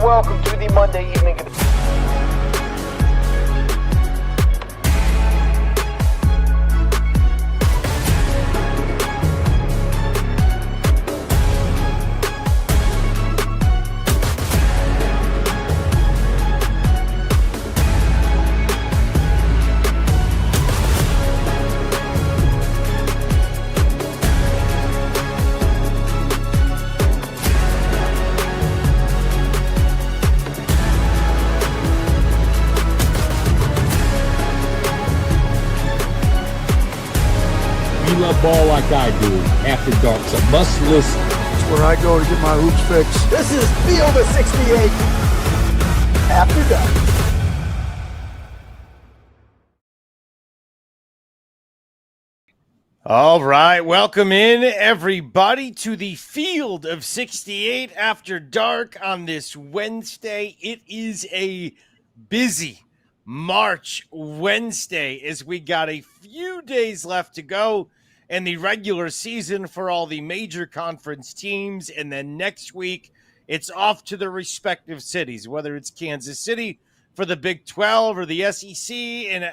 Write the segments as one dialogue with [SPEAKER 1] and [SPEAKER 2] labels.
[SPEAKER 1] welcome to the Monday evening.
[SPEAKER 2] Ball like I do after dark. It's a must listen.
[SPEAKER 3] That's where I go to get my hoops fixed.
[SPEAKER 1] This is Field of 68 after dark.
[SPEAKER 4] All right, welcome in everybody to the Field of 68 after dark on this Wednesday. It is a busy March Wednesday as we got a few days left to go in the regular season for all the major conference teams. And then next week, it's off to the respective cities, whether it's Kansas City for the Big 12 or the SEC in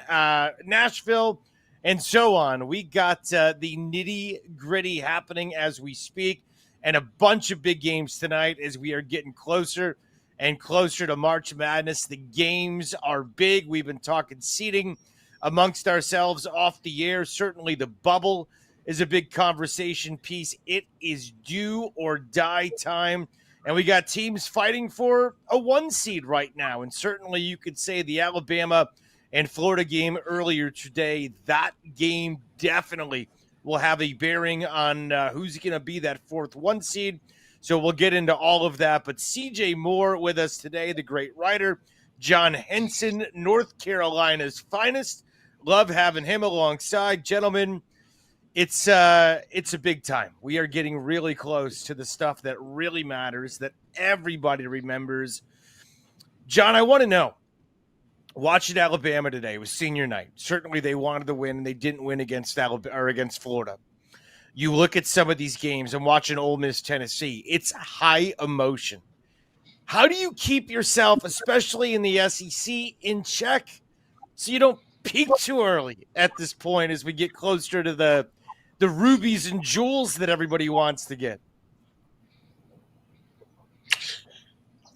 [SPEAKER 4] Nashville and so on. We got the nitty-gritty happening as we speak and a bunch of big games tonight as we are getting closer and closer to March Madness. The games are big. We've been talking seeding amongst ourselves off the air. Certainly the bubble is a big conversation piece. It is do or die time. And we got teams fighting for a 1 seed right now. And certainly you could say the Alabama and Florida game earlier today, that game definitely will have a bearing on who's going to be that 4th 1 seed. So we'll get into all of that. But CJ Moore with us today, the great writer, John Henson, North Carolina's finest. Love having him alongside. Gentlemen, it's a big time. We are getting really close to the stuff that really matters, that everybody remembers. John, I want to know, watching Alabama today, it was senior night. Certainly they wanted to win, and they didn't win against Alabama or against Florida. You look at some of these games and watching Ole Miss, Tennessee, it's high emotion. How do you keep yourself, especially in the SEC, in check so you don't peak too early at this point as we get closer to the rubies and jewels that everybody wants to get?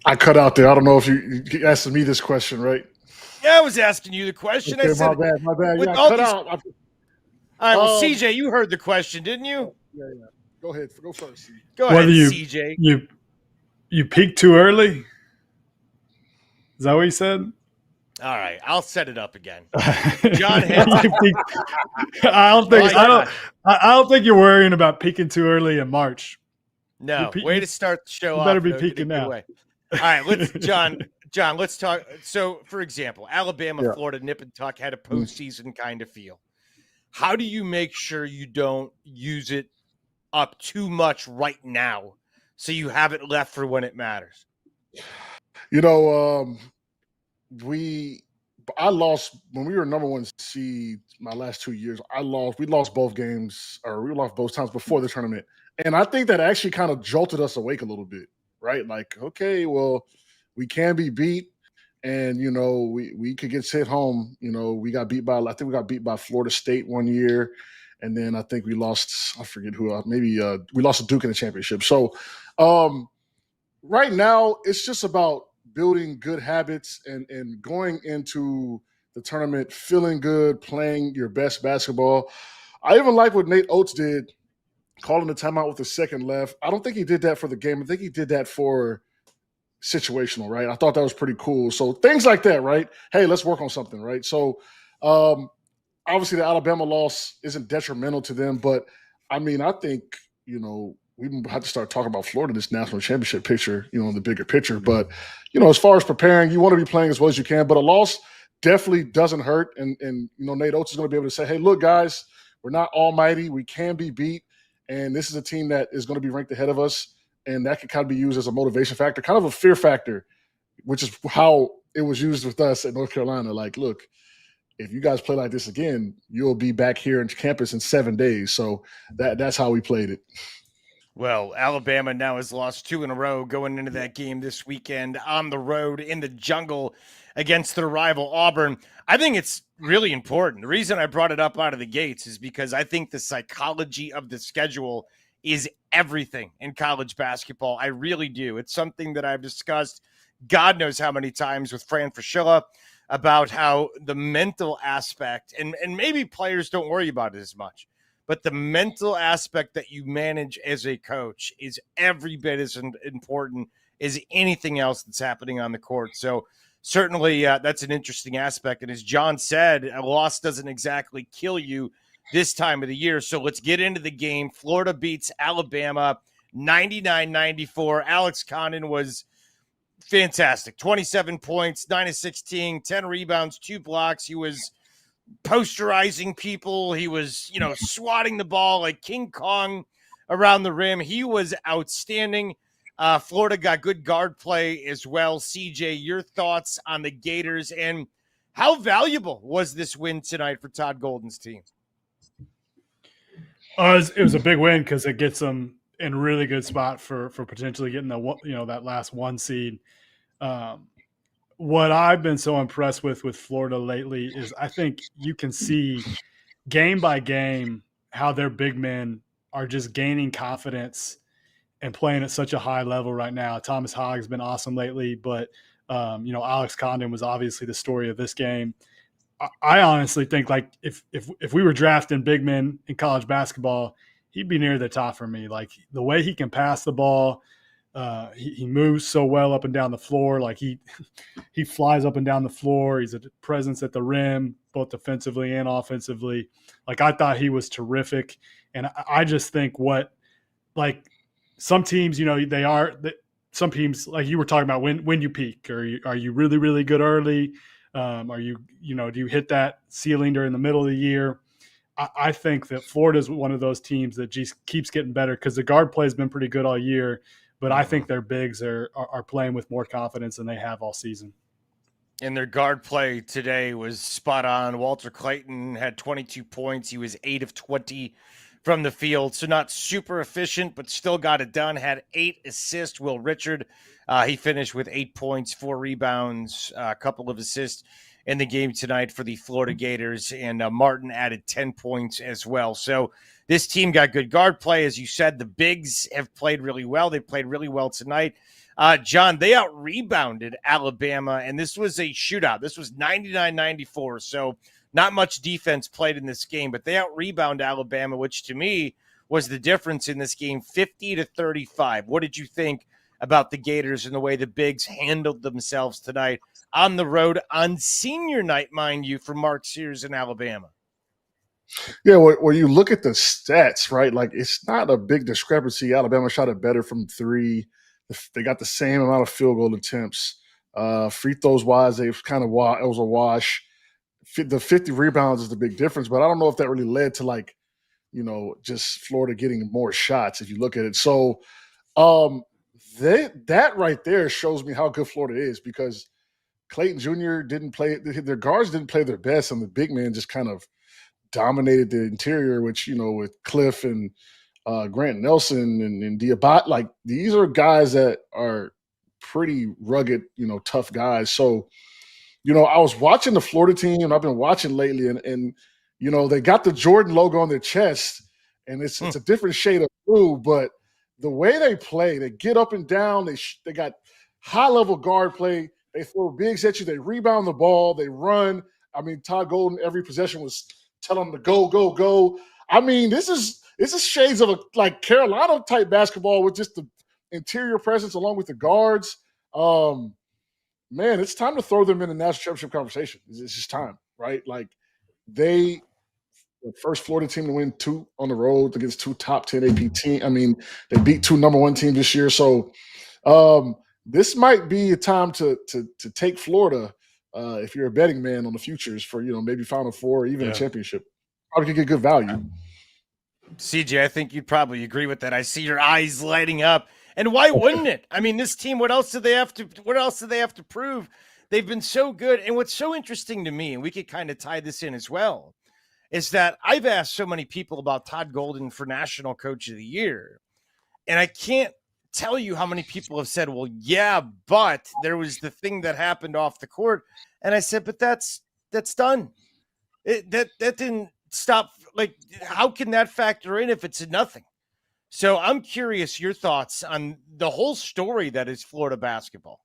[SPEAKER 3] I cut out there. I don't know if you asked me this question, right?
[SPEAKER 4] Yeah, I was asking you the question.
[SPEAKER 3] Okay,
[SPEAKER 4] I said,
[SPEAKER 3] my bad. Yeah,
[SPEAKER 4] cut
[SPEAKER 3] out.
[SPEAKER 4] All right, well, CJ, you heard the question, didn't you?
[SPEAKER 3] Yeah. Go ahead. Go first.
[SPEAKER 4] Go ahead, CJ.
[SPEAKER 5] You peaked too early? Is that what you said?
[SPEAKER 4] All right, I'll set it up again. John Henson.
[SPEAKER 5] I don't think you're worrying about peaking too early in March.
[SPEAKER 4] No, way to start the show off.
[SPEAKER 5] You better be peaking now.
[SPEAKER 4] All right, John, let's talk. So, for example, Alabama, Florida, nip and tuck had a postseason kind of feel. How do you make sure you don't use it up too much right now so you have it left for when it matters?
[SPEAKER 3] You know, I lost when we were number 1 seed my last 2 years. We lost both games, or we lost both times before the tournament. And I think that actually kind of jolted us awake a little bit, right? Like, okay, well, we can be beat. And, you know, we could get sent home. You know, we got beat by Florida State one year. And then I think we lost, I forget who else, maybe we lost to Duke in the championship. So right now it's just about building good habits and going into the tournament feeling good, playing your best basketball. I even like what Nate Oates did, calling the timeout with a second left. I don't think he did that for the game. I think he did that for situational, right? I thought that was pretty cool. So things like that, right? Hey, let's work on something, right? So obviously the Alabama loss isn't detrimental to them, but I mean, I think, you know, we have to start talking about Florida, this national championship picture, you know, the bigger picture. But, you know, as far as preparing, you want to be playing as well as you can, but a loss definitely doesn't hurt. And you know, Nate Oates is going to be able to say, hey, look, guys, we're not almighty. We can be beat. And this is a team that is going to be ranked ahead of us. And that can kind of be used as a motivation factor, kind of a fear factor, which is how it was used with us at North Carolina. Like, look, if you guys play like this again, you'll be back here in campus in 7 days. So that's how we played it.
[SPEAKER 4] Well, Alabama now has lost 2 in a row going into that game this weekend on the road in the jungle against their rival Auburn. I think it's really important. The reason I brought it up out of the gates is because I think the psychology of the schedule is everything in college basketball. I really do. It's something that I've discussed God knows how many times with Fran Fraschilla about how the mental aspect, and maybe players don't worry about it as much, but the mental aspect that you manage as a coach is every bit as important as anything else that's happening on the court. So certainly that's an interesting aspect. And as John said, a loss doesn't exactly kill you this time of the year. So let's get into the game. Florida beats Alabama 99-94. Alex Condon was fantastic. 27 points, 9 of 16, 10 rebounds, 2 blocks. He was posterizing people. He was, swatting the ball like King Kong around the rim. He was outstanding. Florida got good guard play as well. CJ, your thoughts on the Gators and how valuable was this win tonight for Todd Golden's team?
[SPEAKER 5] It was a big win because it gets them in a really good spot for potentially getting that last 1 seed. What I've been so impressed with Florida lately is I think you can see game by game how their big men are just gaining confidence and playing at such a high level right now. Thomas Hogg's been awesome lately, but Alex Condon was obviously the story of this game. I honestly think like if we were drafting big men in college basketball, he'd be near the top for me. Like the way he can pass the ball, he moves so well up and down the floor. Like he flies up and down the floor. He's a presence at the rim, both defensively and offensively. Like I thought he was terrific. And I just think some teams, some teams like you were talking about when you peak, are you really, really good early? Do you hit that ceiling during the middle of the year? I think that Florida is one of those teams that just keeps getting better because the guard play has been pretty good all year. But I think their bigs are playing with more confidence than they have all season.
[SPEAKER 4] And their guard play today was spot on. Walter Clayton had 22 points. He was 8 of 20 from the field. So not super efficient, but still got it done. Had 8 assists. Will Richard, he finished with 8 points, 4 rebounds, a couple of assists in the game tonight for the Florida Gators. And Martin added 10 points as well. So this team got good guard play. As you said, the bigs have played really well. They played really well tonight. John, they out-rebounded Alabama, and this was a shootout. This was 99-94, so not much defense played in this game, but they out-rebounded Alabama, which to me was the difference in this game, 50-35. What did you think about the Gators and the way the bigs handled themselves tonight on the road on senior night, mind you, for Mark Sears in Alabama?
[SPEAKER 3] Yeah, when you look at the stats, right, like it's not a big discrepancy. Alabama shot it better from 3. They got the same amount of field goal attempts. Free throws wise, they've kind of it was a wash. The 50 rebounds is the big difference, but I don't know if that really led to just Florida getting more shots if you look at it. So that right there shows me how good Florida is because Clayton Jr. didn't play – their guards didn't play their best, and the big man just kind of dominated the interior, which, with Cliff and Grant Nelson and Diabat. Like, these are guys that are pretty rugged, tough guys. So, I was watching the Florida team, and I've been watching lately, and they got the Jordan logo on their chest, and it's a different shade of blue, but the way they play, they get up and down, they got high-level guard play, they throw bigs at you, they rebound the ball, they run. I mean, Todd Golden, every possession was telling them to go, go, go. I mean, this is shades of a Carolina type basketball with just the interior presence along with the guards. Man, it's time to throw them in the national championship conversation. It's just time, right? Like the first Florida team to win 2 on the road against 2 top 10 AP teams. I mean, they beat 2 number 1 teams this year. So this might be a time to take Florida if you're a betting man on the futures for, maybe Final Four or even a championship. Probably could get good value.
[SPEAKER 4] CJ, I think you'd probably agree with that. I see your eyes lighting up. And why wouldn't it? I mean, this team, what else do they have to prove? They've been so good. And what's so interesting to me, and we could kind of tie this in as well, is that I've asked so many people about Todd Golden for National Coach of the Year. And I can't tell you how many people have said, well, yeah, but there was the thing that happened off the court. And I said, but that's done. That didn't stop. Like, how can that factor in if it's nothing? So I'm curious your thoughts on the whole story that is Florida basketball.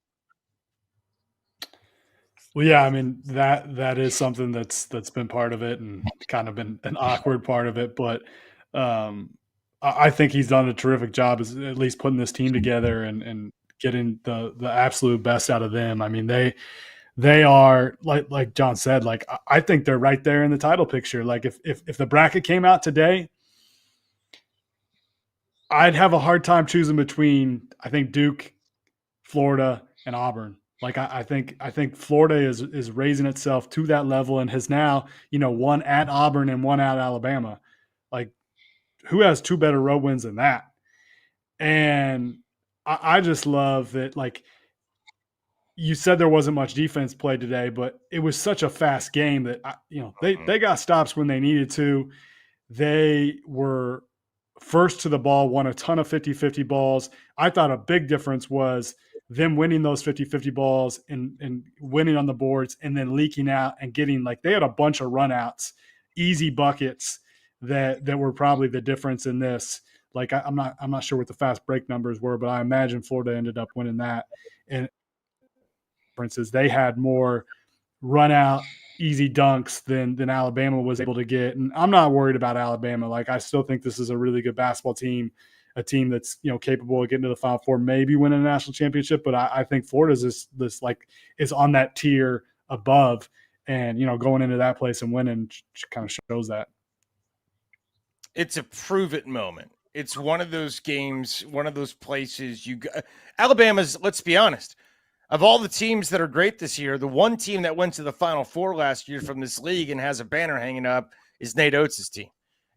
[SPEAKER 5] Well, yeah, I mean that is something that's been part of it and kind of been an awkward part of it. But I think he's done a terrific job, as at least putting this team together and getting the absolute best out of them. I mean they are like John said, like I think they're right there in the title picture. Like if the bracket came out today, I'd have a hard time choosing between, I think, Duke, Florida, and Auburn. Like I think Florida is raising itself to that level and has now, one at Auburn and one at Alabama. Like, who has two better road wins than that? And I just love that. Like, you said there wasn't much defense played today, but it was such a fast game that they got stops when they needed to. They were first to the ball, won a ton of 50-50 balls. I thought a big difference was them winning those 50-50 balls and winning on the boards and then leaking out and getting, like, they had a bunch of runouts, easy buckets that were probably the difference in this. Like, I'm not sure what the fast break numbers were, but I imagine Florida ended up winning that. And for instance, they had more run out, easy dunks than Alabama was able to get. And I'm not worried about Alabama. Like, I still think this is a really good basketball team, a team that's, capable of getting to the Final Four, maybe winning a national championship. But I think Florida's is on that tier above, and, going into that place and winning kind of shows that.
[SPEAKER 4] It's a prove it moment. It's one of those games, one of those places Alabama's, let's be honest, of all the teams that are great this year, the one team that went to the Final Four last year from this league and has a banner hanging up is Nate Oates' team,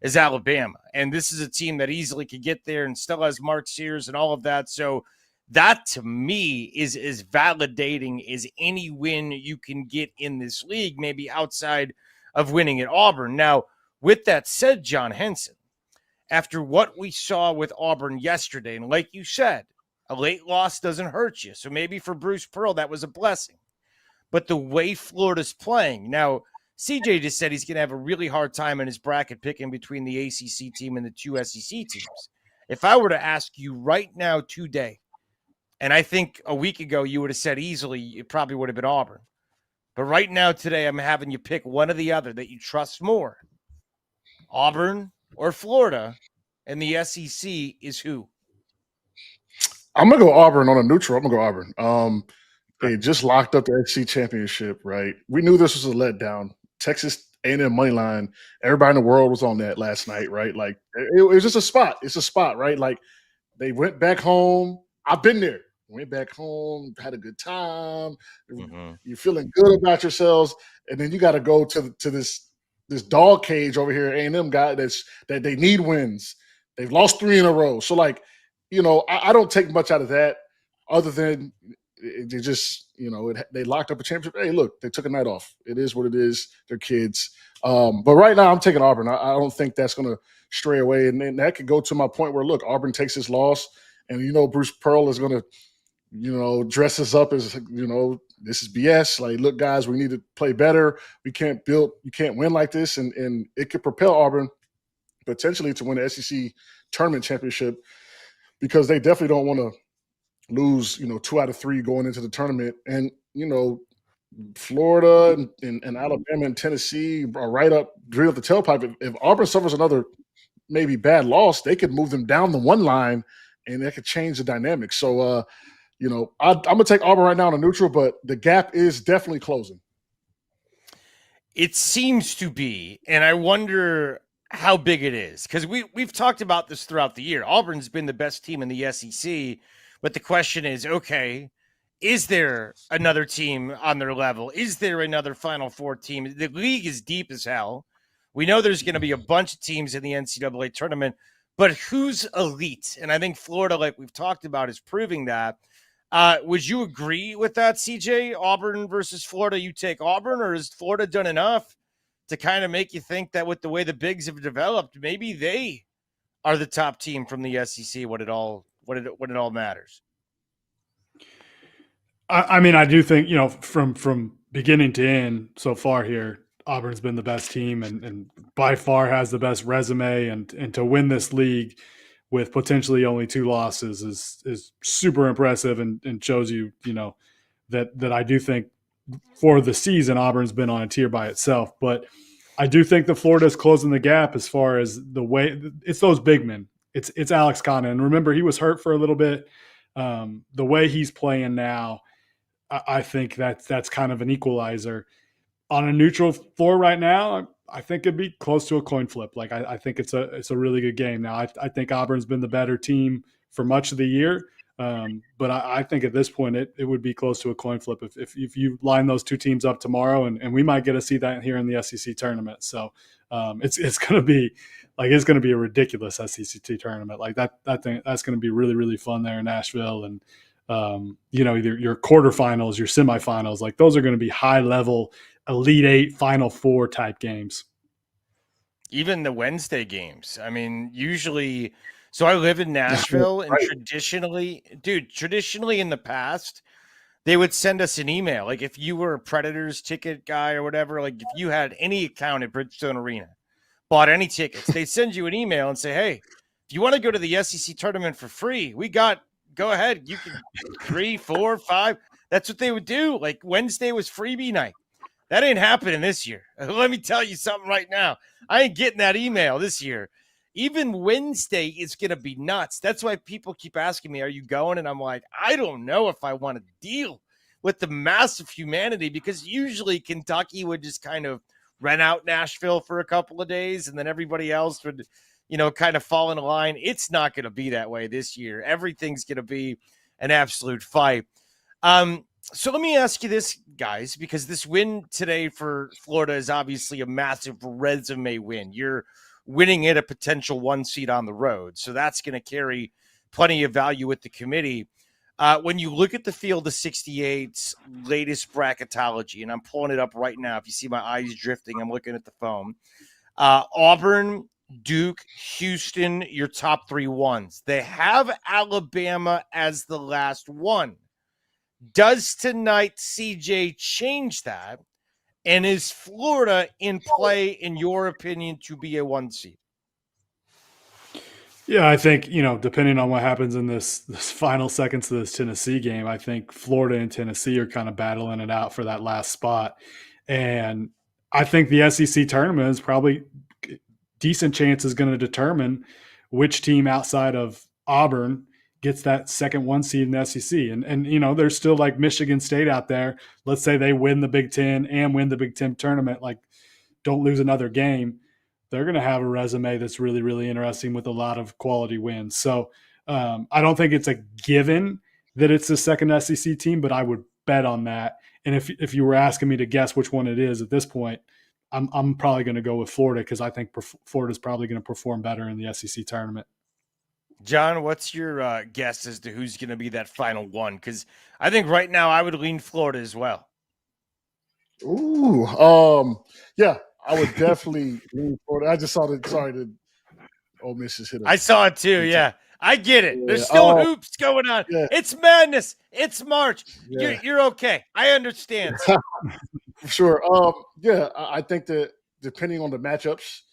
[SPEAKER 4] is Alabama. And this is a team that easily could get there and still has Mark Sears and all of that. So that, to me, is as validating as any win you can get in this league, maybe outside of winning at Auburn. Now, with that said, John Henson, after what we saw with Auburn yesterday, and like you said, a late loss doesn't hurt you. So maybe for Bruce Pearl, that was a blessing. But the way Florida's playing, now, CJ just said he's going to have a really hard time in his bracket picking between the ACC team and the two SEC teams. If I were to ask you right now today, and I think a week ago you would have said easily it probably would have been Auburn. But right now today I'm having you pick one or the other that you trust more. Auburn or Florida, and the SEC is who?
[SPEAKER 3] I'm gonna go Auburn on a neutral. I'm gonna go Auburn. They just locked up the SEC championship, right? We knew this was a letdown. Texas A&M money line. Everybody in the world was on that last night, right? Like, it was just a spot. It's a spot, right? Like, they went back home. I've been there. Went back home, had a good time. Mm-hmm. You're feeling good about yourselves, and then you got to go to this dog cage over here. A&M guy that they need wins. They've lost 3 in a row. So, like, I don't take much out of that, other than they just, they locked up a championship. Hey, look, they took a night off. It is what it is. They're kids. But right now, I'm taking Auburn. I don't think that's going to stray away. And then that could go to my point where, look, Auburn takes this loss, and Bruce Pearl is going to, dress us up as, this is BS. Like, look, guys, we need to play better. You can't win like this. And it could propel Auburn potentially to win the SEC tournament championship, because they definitely don't want to lose, 2 out of 3 going into the tournament. And, Florida and Alabama and Tennessee are right up the tailpipe. If Auburn suffers another maybe bad loss, they could move them down the 1 line, and that could change the dynamic. So, I'm going to take Auburn right now on a neutral, but the gap is definitely closing.
[SPEAKER 4] It seems to be, and I wonder how big it is, because we've talked about this throughout the year. Auburn's been the best team in the SEC, but the question is, okay, is there another team on their level? Is there another Final Four team? The league is deep as hell. We know there's going to be a bunch of teams in the NCAA tournament, but who's elite? And I think Florida, like we've talked about, is proving that. Would you agree with that, CJ? Auburn versus Florida, you take Auburn, or has Florida done enough to kind of make you think that with the way the bigs have developed, maybe they are the top team from the SEC when it all matters.
[SPEAKER 5] I mean, I do think, from beginning to end so far here, Auburn's been the best team and by far has the best resume. And to win this league with potentially only 2 losses is super impressive and shows you, that I do think for the season, Auburn's been on a tier by itself. But I do think that Florida's closing the gap as far as the way it's those big men. It's Alex Connor. And remember, he was hurt for a little bit. The way he's playing now, I think that's kind of an equalizer. On a neutral floor right now, I think it'd be close to a coin flip. Like I think it's a really good game. Now I think Auburn's been the better team for much of the year, but I think at this point it would be close to a coin flip if you line those 2 teams up tomorrow, and we might get to see that here in the SEC tournament. So it's going to be a ridiculous SEC tournament. Like that's going to be really, really fun there in Nashville. And either your quarterfinals, your semifinals, like those are going to be high level Elite 8, Final 4 type games.
[SPEAKER 4] Even the Wednesday games. I mean, usually, so I live in Nashville, and traditionally in the past, they would send us an email. Like if you were a Predators ticket guy or whatever, like if you had any account at Bridgestone Arena, bought any tickets, they send you an email and say, hey, if you want to go to the SEC tournament for free, go ahead. You can 3, 4, 5. That's what they would do. Like Wednesday was freebie night. That ain't happening this year. Let me tell you something right now. I ain't getting that email this year. Even Wednesday is going to be nuts. That's why people keep asking me, are you going? And I'm like, I don't know if I want to deal with the massive humanity, because usually Kentucky would just kind of rent out Nashville for a couple of days and then everybody else would, kind of fall in line. It's not going to be that way this year. Everything's going to be an absolute fight. So let me ask you this, guys, because this win today for Florida is obviously a massive resume win. You're winning at a potential 1 seed on the road, so that's going to carry plenty of value with the committee. When you look at the field of 68's latest bracketology, and I'm pulling it up right now. If you see my eyes drifting, I'm looking at the phone. Auburn, Duke, Houston, your top 3 ones. They have Alabama as the last one. Does tonight, CJ, change that? And is Florida in play, in your opinion, to be a 1 seed?
[SPEAKER 5] Yeah, I think, depending on what happens in this final seconds of this Tennessee game, I think Florida and Tennessee are kind of battling it out for that last spot. And I think the SEC tournament is probably decent chance is going to determine which team outside of Auburn gets that second 1 seed in the SEC. And there's still like Michigan State out there. Let's say they win the Big Ten and win the Big Ten tournament, like don't lose another game. They're going to have a resume that's really, really interesting with a lot of quality wins. So I don't think it's a given that it's the second SEC team, but I would bet on that. And if you were asking me to guess which one it is at this point, I'm probably going to go with Florida, because I think Florida's probably going to perform better in the SEC tournament.
[SPEAKER 4] John, what's your guess as to who's going to be that final one? Because I think right now I would lean Florida as well.
[SPEAKER 3] Ooh, yeah, I would definitely lean Florida. I just saw that. Sorry, the Ole Miss just hit.
[SPEAKER 4] I saw it too. Yeah, I get it. There's still hoops going on. Yeah. It's madness. It's March. Yeah. You're okay. I understand.
[SPEAKER 3] For sure. Yeah, I think that depending on the matchups,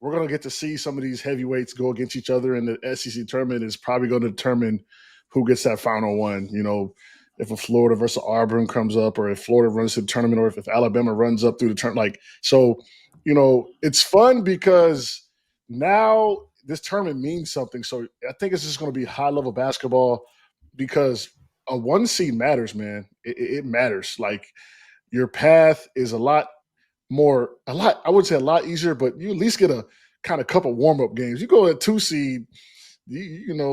[SPEAKER 3] we're going to get to see some of these heavyweights go against each other, and the SEC tournament is probably going to determine who gets that final one. If a Florida versus Auburn comes up, or if Florida runs to the tournament, or if Alabama runs up through the tournament. It's fun because now this tournament means something. So I think it's just going to be high-level basketball, because a 1 seed matters, man. It matters. Like, your path is a lot, I would say a lot easier, but you at least get a kind of couple warm-up games. You go at 2 seed,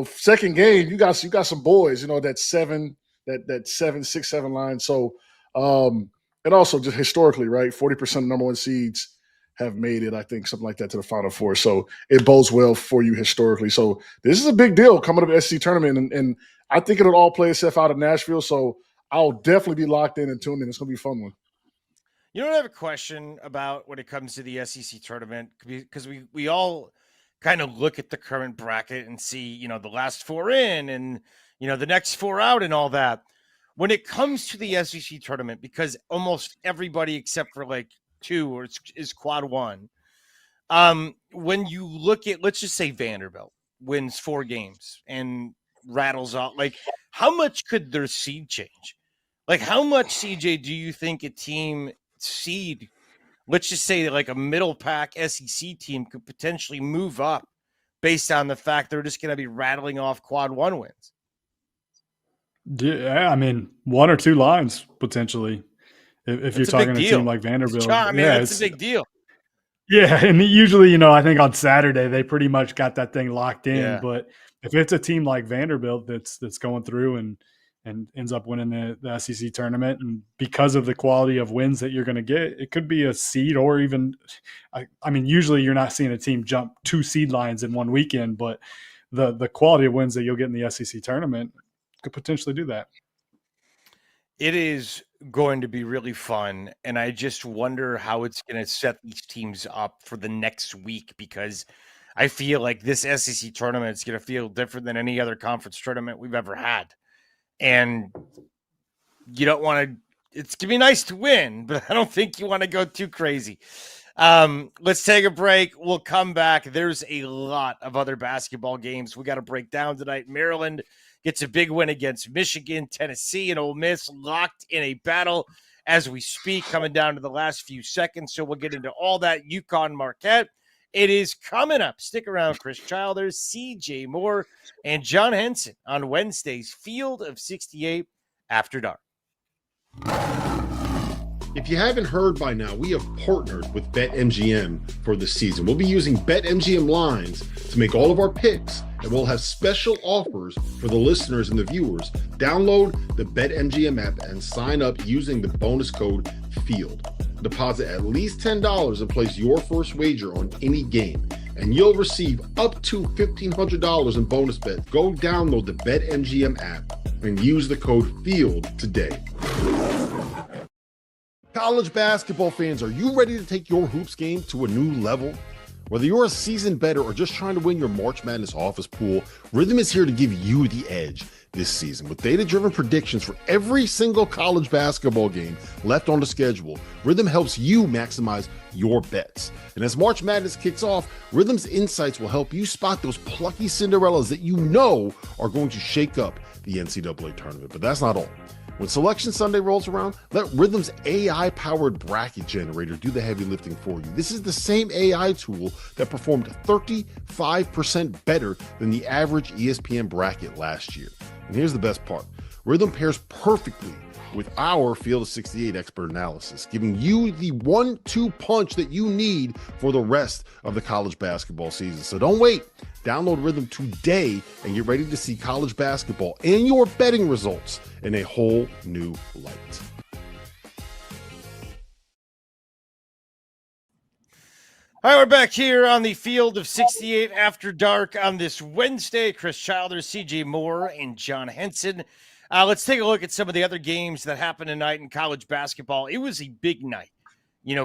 [SPEAKER 3] second game, you got some boys, that 7, that 7, 6, 7 line. So, and also just historically, right, 40% of number 1 seeds have made it, I think, something like that, to the Final Four. So it bodes well for you historically. So this is a big deal coming up to the SEC tournament, and I think it'll all play itself out of Nashville. So I'll definitely be locked in and tuned in. It's going to be a fun one.
[SPEAKER 4] I have a question about when it comes to the SEC tournament, because we all kind of look at the current bracket and see, the last 4 in and, the next 4 out and all that. When it comes to the SEC tournament, because almost everybody except for like 2 is quad 1. When you look at, let's just say Vanderbilt wins 4 games and rattles off, like how much could their seed change? Like how much, CJ, do you think a team seed, let's just say like a middle pack SEC team, could potentially move up based on the fact they're just going to be rattling off quad 1 wins?
[SPEAKER 5] Yeah, I mean, 1 or 2 lines potentially. If you're talking a team like Vanderbilt,
[SPEAKER 4] that's a big deal.
[SPEAKER 5] Yeah, and usually, I think on Saturday they pretty much got that thing locked in.
[SPEAKER 4] Yeah.
[SPEAKER 5] But if it's a team like Vanderbilt that's going through and ends up winning the SEC tournament, and because of the quality of wins that you're going to get, it could be a seed or even – I mean, usually you're not seeing a team jump 2 seed lines in one weekend, but the quality of wins that you'll get in the SEC tournament could potentially do that.
[SPEAKER 4] It is going to be really fun, and I just wonder how it's going to set these teams up for the next week, because I feel like this SEC tournament is going to feel different than any other conference tournament we've ever had. And you don't want to – it's going to be nice to win, but I don't think you want to go too crazy. Let's take a break. We'll come back. There's a lot of other basketball games we got to break down tonight. Maryland gets a big win against Michigan. Tennessee and Ole Miss locked in a battle as we speak, coming down to the last few seconds. So we'll get into all that. UConn, Marquette. It is coming up. Stick around. Chris Childers, CJ Moore, and John Henson on Wednesday's Field of 68 After Dark.
[SPEAKER 6] If you haven't heard by now, we have partnered with BetMGM for the season. We'll be using BetMGM lines to make all of our picks, and we'll have special offers for the listeners and the viewers. Download the BetMGM app and sign up using the bonus code FIELD. Deposit at least $10 and place your first wager on any game, and you'll receive up to $1,500 in bonus bets. Go download the BetMGM app and use the code FIELD today. College basketball fans, are you ready to take your hoops game to a new level? Whether you're a seasoned bettor or just trying to win your March Madness office pool, Rhythm is here to give you the edge this season. With data-driven predictions for every single college basketball game left on the schedule, Rhythm helps you maximize your bets. And as March Madness kicks off, Rhythm's insights will help you spot those plucky Cinderellas that you know are going to shake up the NCAA tournament. But that's not all. When Selection Sunday rolls around, let Rhythm's AI-powered bracket generator do the heavy lifting for you. This is the same AI tool that performed 35% better than the average ESPN bracket last year. And here's the best part. Rhythm pairs perfectly with our Field of 68 expert analysis, giving you the 1-2 punch that you need for the rest of the college basketball season. So don't wait. Download Rhythm today and get ready to see college basketball and your betting results in a whole new light.
[SPEAKER 4] All right, we're back here on the Field of 68 After Dark on this Wednesday. Chris Childers, CJ Moore, and John Henson. Let's take a look at some of the other games that happened tonight in college basketball. It was a big night.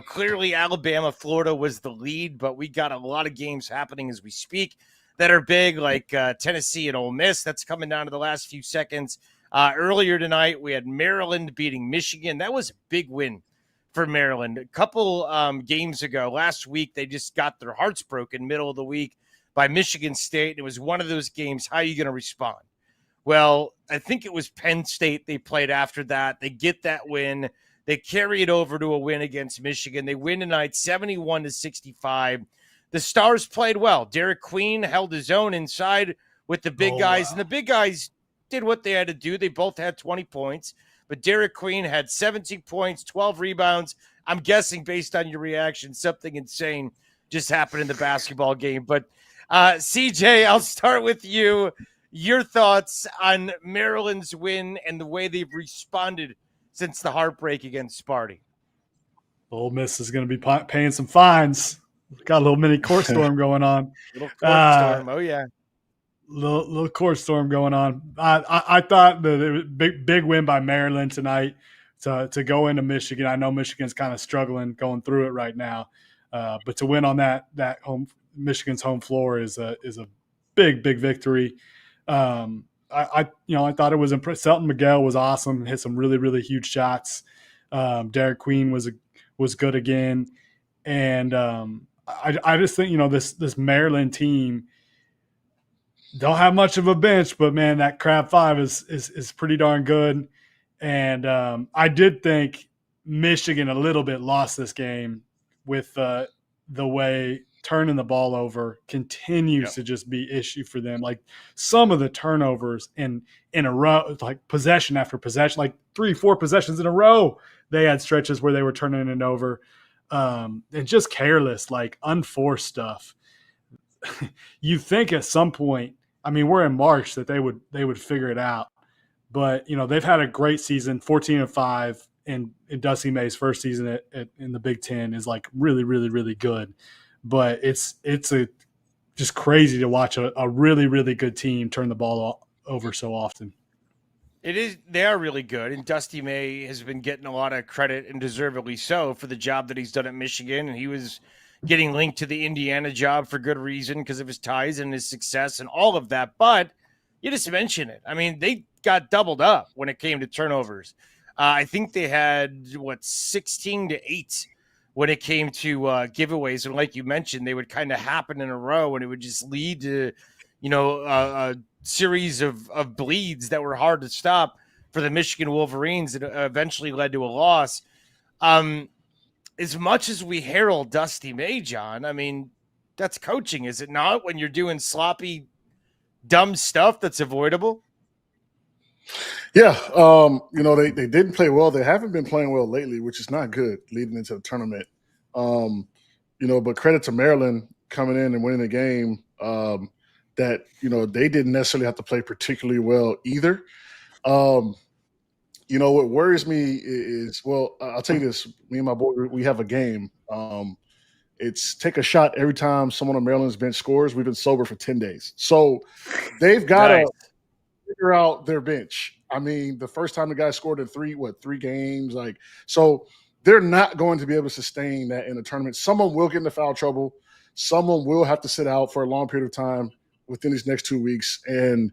[SPEAKER 4] Clearly Alabama, Florida was the lead, but we got a lot of games happening as we speak that are big, like Tennessee and Ole Miss. That's coming down to the last few seconds. Earlier tonight, we had Maryland beating Michigan. That was a big win for Maryland. A couple games ago, last week, they just got their hearts broken middle of the week by Michigan State. It was one of those games. How are you going to respond? Well, I think it was Penn State they played after that. They get that win. They carry it over to a win against Michigan. They win tonight 71-65. The Stars played well. Derek Queen held his own inside with the big guys, and the big guys did what they had to do. They both had 20 points, but Derek Queen had 17 points, 12 rebounds. I'm guessing based on your reaction, something insane just happened in the basketball game. But CJ, I'll start with you. Your thoughts on Maryland's win and the way they've responded since the heartbreak against Sparty.
[SPEAKER 5] Ole Miss is going to be paying some fines. Got a little mini court storm going on.
[SPEAKER 4] Little court storm, oh yeah.
[SPEAKER 5] Little court storm going on. I thought the big win by Maryland tonight to go into Michigan. I know Michigan's kind of struggling going through it right now, but to win on that home Michigan's home floor is a big victory. I thought it was impressive. Selton Miguel was awesome. Hit some really huge shots. Derek Queen was good again, and I just think this Maryland team don't have much of a bench, but man, that Crab Five is pretty darn good. And I did think Michigan a little bit lost this game with the way turning the ball over continues to just be issue for them. Like some of the turnovers in a row, like possession after possession, like 3-4 possessions in a row, they had stretches where they were turning it over, and just careless, like unforced stuff. You think at some point, I mean, we're in March, that they would figure it out. But, they've had a great season, 14-5, and Dusty May's first season in the Big Ten is like really good. But it's just crazy to watch a really good team turn the ball over so often.
[SPEAKER 4] It is. They are really good, and Dusty May has been getting a lot of credit, and deservedly so, for the job that he's done at Michigan. And he was getting linked to the Indiana job for good reason because of his ties and his success and all of that. But you just mentioned it. I mean, they got doubled up when it came to turnovers. I think they had 16-8 when it came to giveaways, and like you mentioned, they would kind of happen in a row, and it would just lead to a series of bleeds that were hard to stop for the Michigan Wolverines. That eventually led to a loss. As much as we herald Dusty May, John, I mean, that's coaching, is it not? When you're doing sloppy, dumb stuff that's avoidable.
[SPEAKER 3] Yeah, they didn't play well. They haven't been playing well lately, which is not good leading into the tournament. But credit to Maryland coming in and winning the game. That they didn't necessarily have to play particularly well either. What worries me is, I'll tell you this. Me and my boy, we have a game. It's take a shot every time someone on Maryland's bench scores. We've been sober for 10 days. So they've got to figure out their bench. I mean, the first time the guy scored in 3 games, so they're not going to be able to sustain that in a tournament. Someone will get into foul trouble. Someone will have to sit out for a long period of time within these next 2 weeks. And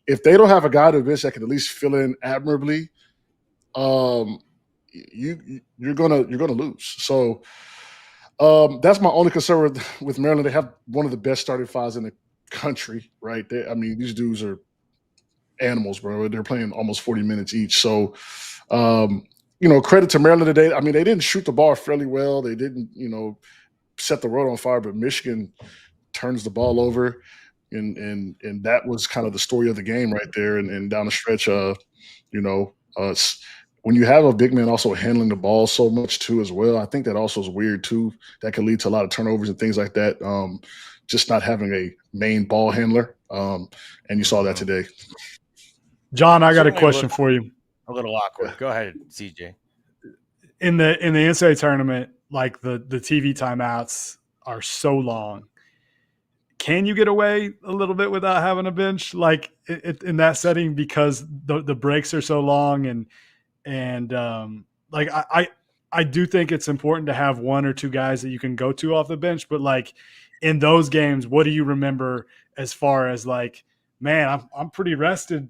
[SPEAKER 3] if they don't have a guy to bench that can at least fill in admirably, you're gonna lose. So that's my only concern with Maryland. They have one of the best starting fives in the country, right? These dudes are animals, bro. They're playing almost 40 minutes each. So, credit to Maryland today. I mean, they didn't shoot the ball fairly well. They didn't, set the world on fire, but Michigan turns the ball over. And that was kind of the story of the game right there. And down the stretch, when you have a big man also handling the ball so much too as well, I think that also is weird too. That could lead to a lot of turnovers and things like that. Just not having a main ball handler. And you saw that today.
[SPEAKER 5] John, I got a question for you.
[SPEAKER 4] A little awkward. Go ahead, CJ.
[SPEAKER 5] In the NCAA tournament, like the TV timeouts are so long. Can you get away a little bit without having a bench, like in that setting, because the breaks are so long and I do think it's important to have 1 or 2 guys that you can go to off the bench, but like in those games, what do you remember as far as like, man, I'm pretty rested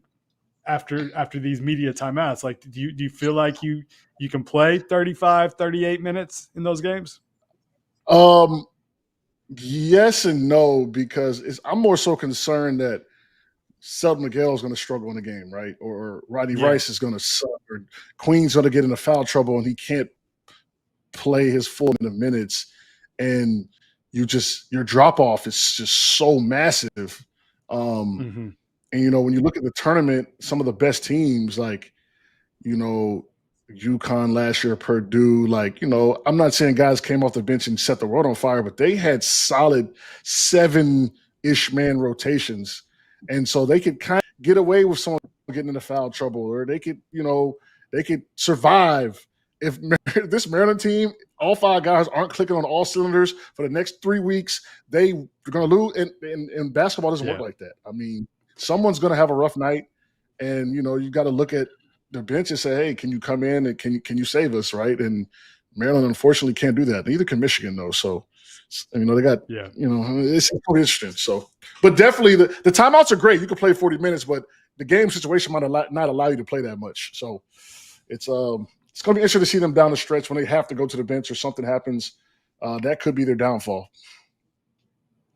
[SPEAKER 5] after these media timeouts? Like, do you feel like you can play 35, 38 minutes in those games?
[SPEAKER 3] Yes and no, because I'm more so concerned that Selton Miguel is going to struggle in the game, right? Or Rodney Rice is going to suck, or Queen's going to get into foul trouble and he can't play his full minutes. And your drop off is just so massive. And when you look at the tournament, some of the best teams, like, UConn last year, Purdue, I'm not saying guys came off the bench and set the world on fire, but they had solid 7-ish man rotations. And so they could kind of get away with someone getting into foul trouble, or they could survive. If this Maryland team, all 5 guys aren't clicking on all cylinders for the next 3 weeks, they're going to lose. And basketball doesn't work like that. I mean, someone's going to have a rough night, and, you've got to look at the bench and say, hey, can you come in and can you save us, right? And Maryland, unfortunately, can't do that. Neither can Michigan, though. So They got,
[SPEAKER 5] Yeah.
[SPEAKER 3] it's pretty interesting. So, but definitely the timeouts are great. You can play 40 minutes, but the game situation might not allow you to play that much. So it's going to be interesting to see them down the stretch when they have to go to the bench or something happens. That could be their downfall.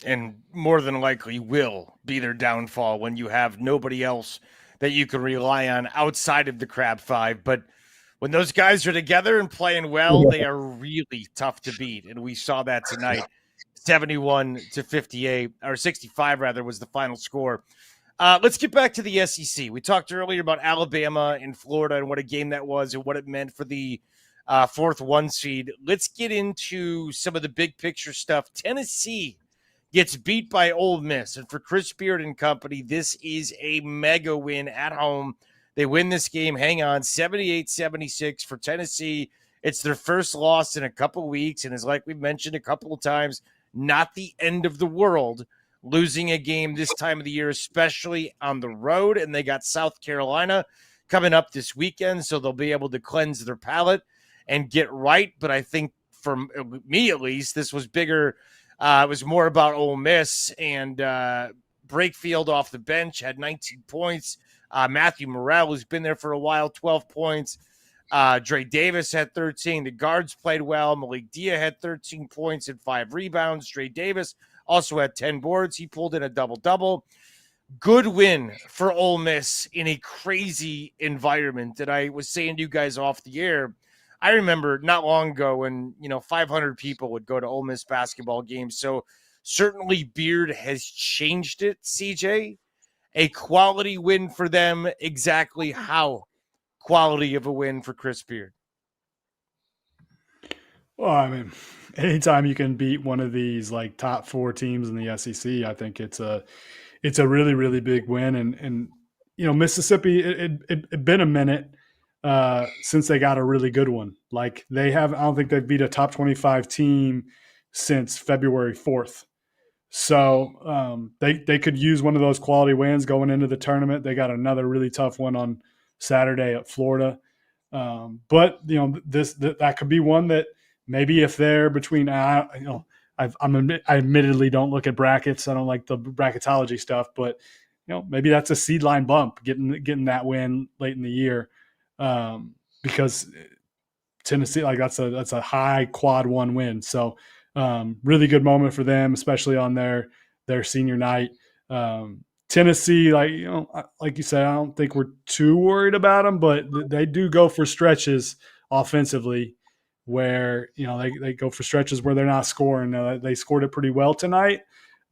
[SPEAKER 4] And more than likely will be their downfall when you have nobody else that you can rely on outside of the Crab Five. But when those guys are together and playing well, they are really tough to beat. And we saw that tonight. 71-58, or 65 rather, was the final score. Let's get back to the SEC. We talked earlier about Alabama and Florida and what a game that was and what it meant for the fourth 1 seed. Let's get into some of the big picture stuff. Tennessee gets beat by Ole Miss. And for Chris Beard and company, this is a mega win at home. They win this game, hang on, 78-76 for Tennessee. It's their first loss in a couple weeks, and as like we've mentioned a couple of times, not the end of the world losing a game this time of the year, especially on the road. And they got South Carolina coming up this weekend, so they'll be able to cleanse their palate and get right. But I think for me, at least, this was bigger. It was more about Ole Miss, and Brakefield off the bench had 19 points. Matthew Morrell, who's been there for a while, 12 points. Dre Davis had 13. The guards played well. Malik Dia had 13 points and 5 rebounds. Dre Davis also had 10 boards. He pulled in a double-double. Good win for Ole Miss in a crazy environment that I was saying to you guys off the air. I remember not long ago when, 500 people would go to Ole Miss basketball games. So certainly Beard has changed it, CJ. A quality win for them. Exactly how quality of a win for Chris Beard?
[SPEAKER 5] Well, I mean, anytime you can beat one of these like top 4 teams in the SEC, I think it's a really, really big win. And Mississippi, it been a minute since they got a really good one. Like I don't think they've beat a top 25 team since February 4th. So they could use one of those quality wins going into the tournament. They got another really tough one on Saturday at Florida. But that could be one that maybe if they're between, I admittedly don't look at brackets. I don't like the bracketology stuff, but maybe that's a seed line bump getting that win late in the year. Because Tennessee, like that's a high quad 1 win. So really good moment for them, especially on their senior night. Tennessee, like you said, I don't think we're too worried about them, but they do go for stretches offensively where they go for stretches where they're not scoring. They scored it pretty well tonight,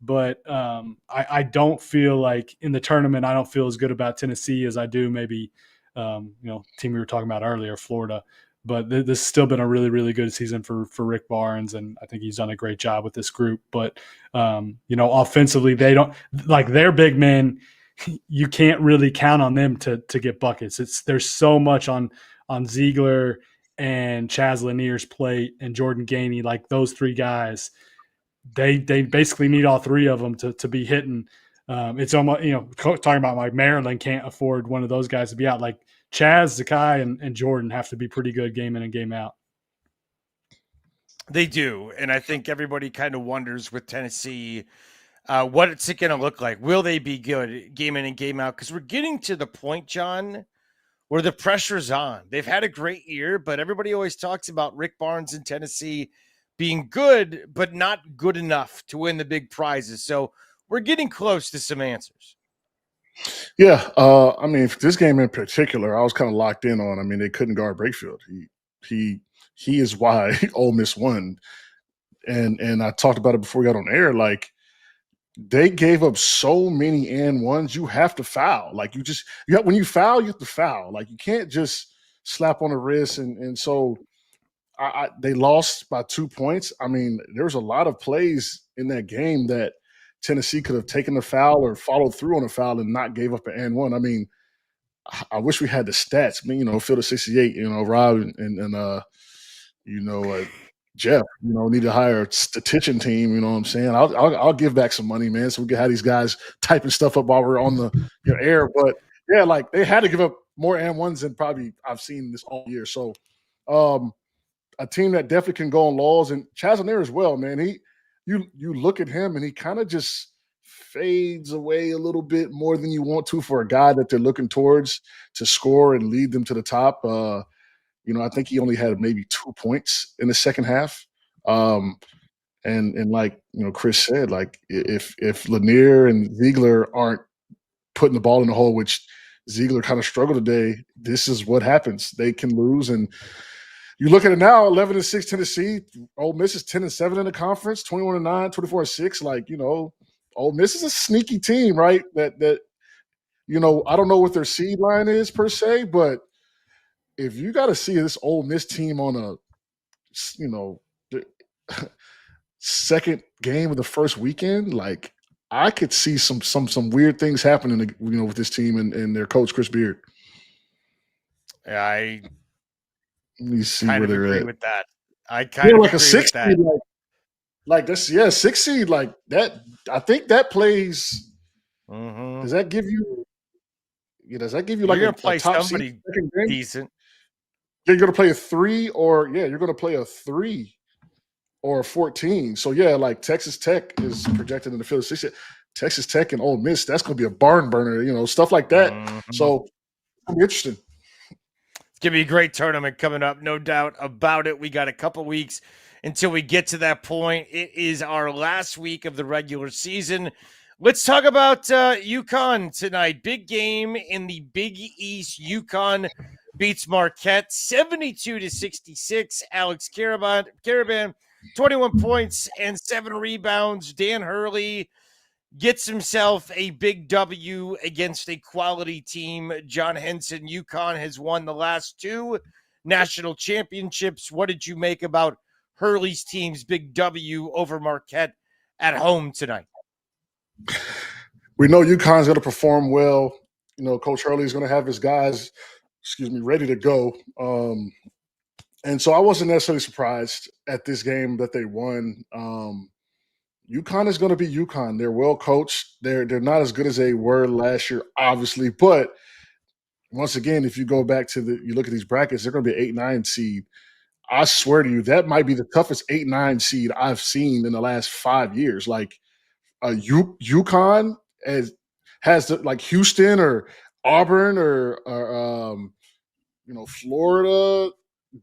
[SPEAKER 5] but I don't feel like in the tournament I don't feel as good about Tennessee as I do maybe team we were talking about earlier, Florida. But this has still been a really, really good season for Rick Barnes, and I think he's done a great job with this group. But, offensively, they don't – like their big men, you can't really count on them to get buckets. There's so much on Ziegler and Chaz Lanier's plate and Jordan Gainey, like those 3 guys. They basically need all 3 of them to be hitting. It's almost, talking about like Maryland can't afford one of those guys to be out. Like Chaz, Zakai, and Jordan have to be pretty good game in and game out.
[SPEAKER 4] They do. And I think everybody kind of wonders with Tennessee, what it's going to look like. Will they be good game in and game out? Because we're getting to the point, John, where the pressure's on. They've had a great year, but everybody always talks about Rick Barnes in Tennessee being good, but not good enough to win the big prizes. So we're getting close to some answers.
[SPEAKER 3] Yeah. For this game in particular, I was kind of locked in on. They couldn't guard Brakefield. He is why Ole Miss won. And I talked about it before we got on air. Like, they gave up so many and ones. You have to foul. Like, when you foul, you have to foul. Like, you can't just slap on the wrist. And so they lost by 2 points. There was a lot of plays in that game that Tennessee could have taken the foul or followed through on a foul and not gave up an and one. I wish we had the stats. Field of 68, Rob and Jeff, need to hire a statistician team. You know what I'm saying? I'll give back some money, man, so we can have these guys typing stuff up while we're on the air. But yeah, like they had to give up more and ones than probably I've seen this all year. So a team that definitely can go on laws, and Chaz Lanier as well, man. you look at him and he kind of just fades away a little bit more than you want to for a guy that they're looking towards to score and lead them to the top. I think he only had maybe 2 points in the second half. And like Chris said, like if Lanier and Ziegler aren't putting the ball in the hole, which Ziegler kind of struggled today, this is what happens. They can lose. And you look at it now, 11-6 Tennessee. Ole Miss is 10-7 in the conference, 21-9, 24-6. Like, Ole Miss is a sneaky team, right? That I don't know what their seed line is per se, but if you got to see this Ole Miss team on a, the second game of the first weekend, like I could see some weird things happening, with this team and their coach Chris Beard.
[SPEAKER 4] I
[SPEAKER 3] Let me see
[SPEAKER 4] kind
[SPEAKER 3] where
[SPEAKER 4] of
[SPEAKER 3] they're
[SPEAKER 4] agree
[SPEAKER 3] at.
[SPEAKER 4] with that. I kind of
[SPEAKER 3] like a
[SPEAKER 4] agree
[SPEAKER 3] 6
[SPEAKER 4] with that.
[SPEAKER 3] seed, like this, 6 seed, like that. I think that plays.
[SPEAKER 4] Mhm.
[SPEAKER 3] Does that give you? Does that give you
[SPEAKER 4] You're
[SPEAKER 3] like
[SPEAKER 4] gonna
[SPEAKER 3] a
[SPEAKER 4] play
[SPEAKER 3] top
[SPEAKER 4] somebody
[SPEAKER 3] seed second game?
[SPEAKER 4] decent.
[SPEAKER 3] You're going to play a 3, or you're going to play a 3 or a 14. So like Texas Tech is projected in the field of 6. Texas Tech and Ole Miss, that's going to be a barn burner, stuff like that.
[SPEAKER 4] Mhm.
[SPEAKER 3] So it'll be interesting.
[SPEAKER 4] It's going to be a great tournament coming up, no doubt about it. We got a couple weeks until we get to that point. It is our last week of the regular season. Let's talk about UConn tonight. Big game in the Big East. UConn beats Marquette 72-66. Alex Caravan, 21 points and 7 rebounds. Dan Hurley gets himself a big W against a quality team. John Henson, UConn has won the last 2 national championships. What did you make about Hurley's team's big W over Marquette at home tonight?
[SPEAKER 3] We know UConn's going to perform well. Coach Hurley is going to have his guys, ready to go. And so I wasn't necessarily surprised at this game that they won. UConn is going to be UConn. They're well coached. They're not as good as they were last year, obviously. But once again, if you go back to you look at these brackets, they're going to be an 8-9 seed. I swear to you, that might be the toughest 8-9 seed I've seen in the last 5 years. Like UConn has like Houston or Auburn or Florida,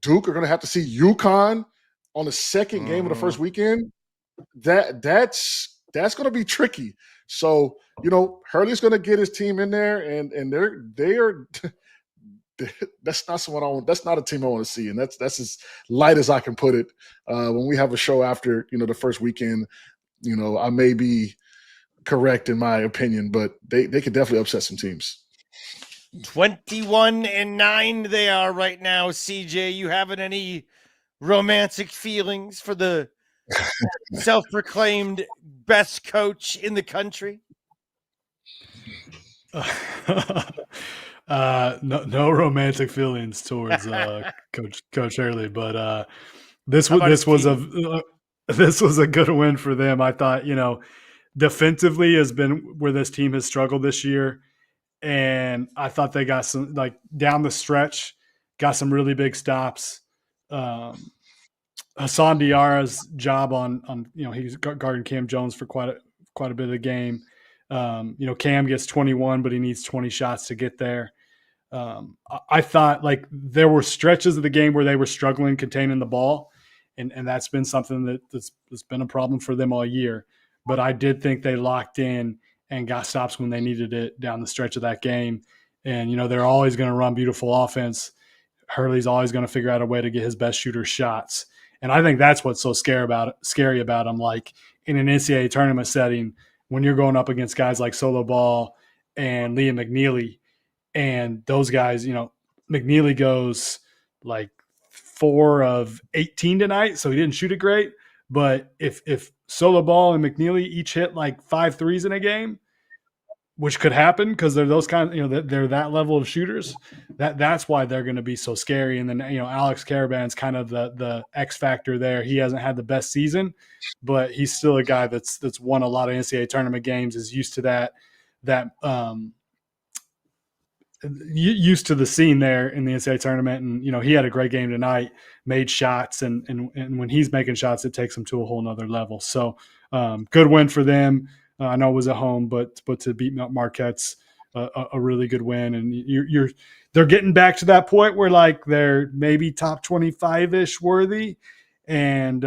[SPEAKER 3] Duke are going to have to see UConn on the second game of the first weekend. That's going to be tricky. So Hurley's going to get his team in there, and they are. That's not someone I want. That's not a team I want to see, and that's as light as I can put it. When we have a show after the first weekend, I may be correct in my opinion, but they could definitely upset some teams.
[SPEAKER 4] 21-9 they are right now. CJ, you having any romantic feelings for the self-proclaimed best coach in the country?
[SPEAKER 5] No romantic feelings towards Coach Hurley, but this was a good win for them. I thought defensively has been where this team has struggled this year, and I thought they got some down the stretch, got some really big stops. Hassan Diarra's job on he's guarding Cam Jones for quite a bit of the game. Cam gets 21, but he needs 20 shots to get there. I thought there were stretches of the game where they were struggling containing the ball, and that's been something that's been a problem for them all year. But I did think they locked in and got stops when they needed it down the stretch of that game. And they're always going to run beautiful offense. Hurley's always going to figure out a way to get his best shooter shots. And I think that's what's so scary about him. Like in an NCAA tournament setting, when you're going up against guys like Solo Ball and Liam McNeely, and those guys, McNeely goes 4 of 18 tonight, so he didn't shoot it great. But if Solo Ball and McNeely each hit 5 threes in a game, which could happen because they're those kind of, they're that level of shooters, that's why they're going to be so scary. And then, Alex Caravan's kind of the X factor there. He hasn't had the best season, but he's still a guy that's won a lot of NCAA tournament games, is used to that used to the scene there in the NCAA tournament. And, he had a great game tonight, made shots, and when he's making shots, it takes them to a whole nother level. So good win for them. I know it was at home, but to beat Marquette's a really good win, and they're getting back to that point where like they're maybe top 25-ish worthy, and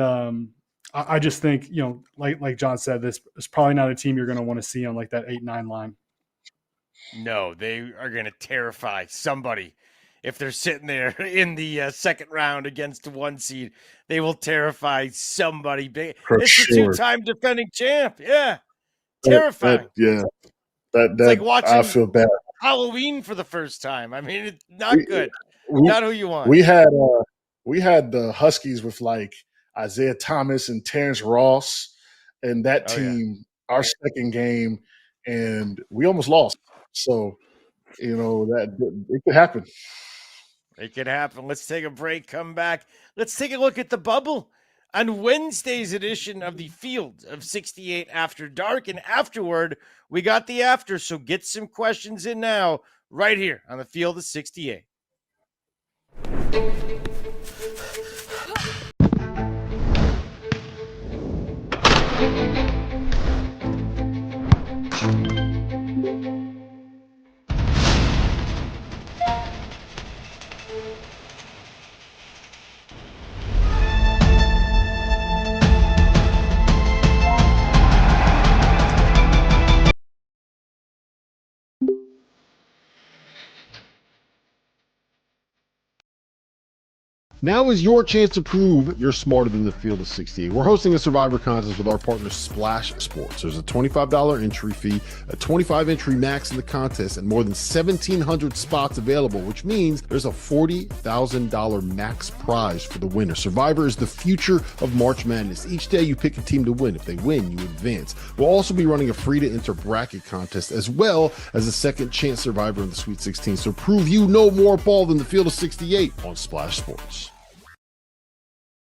[SPEAKER 5] I just think, like John said, this is probably not a team you're going to want to see on like that 8-9 line.
[SPEAKER 4] No, they are going to terrify somebody. If they're sitting there in the second round against the 1 seed, they will terrify somebody big. It's the 2-time defending champ. Yeah. Terrifying.
[SPEAKER 3] That
[SPEAKER 4] it's like watching
[SPEAKER 3] I feel bad.
[SPEAKER 4] Halloween for the first time. I mean, it's not good. Not who you want.
[SPEAKER 3] We had the Huskies with like Isaiah Thomas and Terrence Ross, and that team, our second game, and we almost lost. So, that it could happen.
[SPEAKER 4] It could happen. Let's take a break, come back. Let's take a look at the bubble on Wednesday's edition of the Field of 68 After Dark. And afterward, we got the after. So get some questions in now, right here on the Field of 68.
[SPEAKER 6] Now is your chance to prove you're smarter than the Field of 68. We're hosting a Survivor contest with our partner Splash Sports. There's a $25 entry fee, a 25 entry max in the contest, and more than 1,700 spots available, which means there's a $40,000 max prize for the winner. Survivor is the future of March Madness. Each day you pick a team to win. If they win, you advance. We'll also be running a free to enter bracket contest as well as a second chance Survivor in the Sweet 16. So prove you know more ball than the Field of 68 on Splash Sports.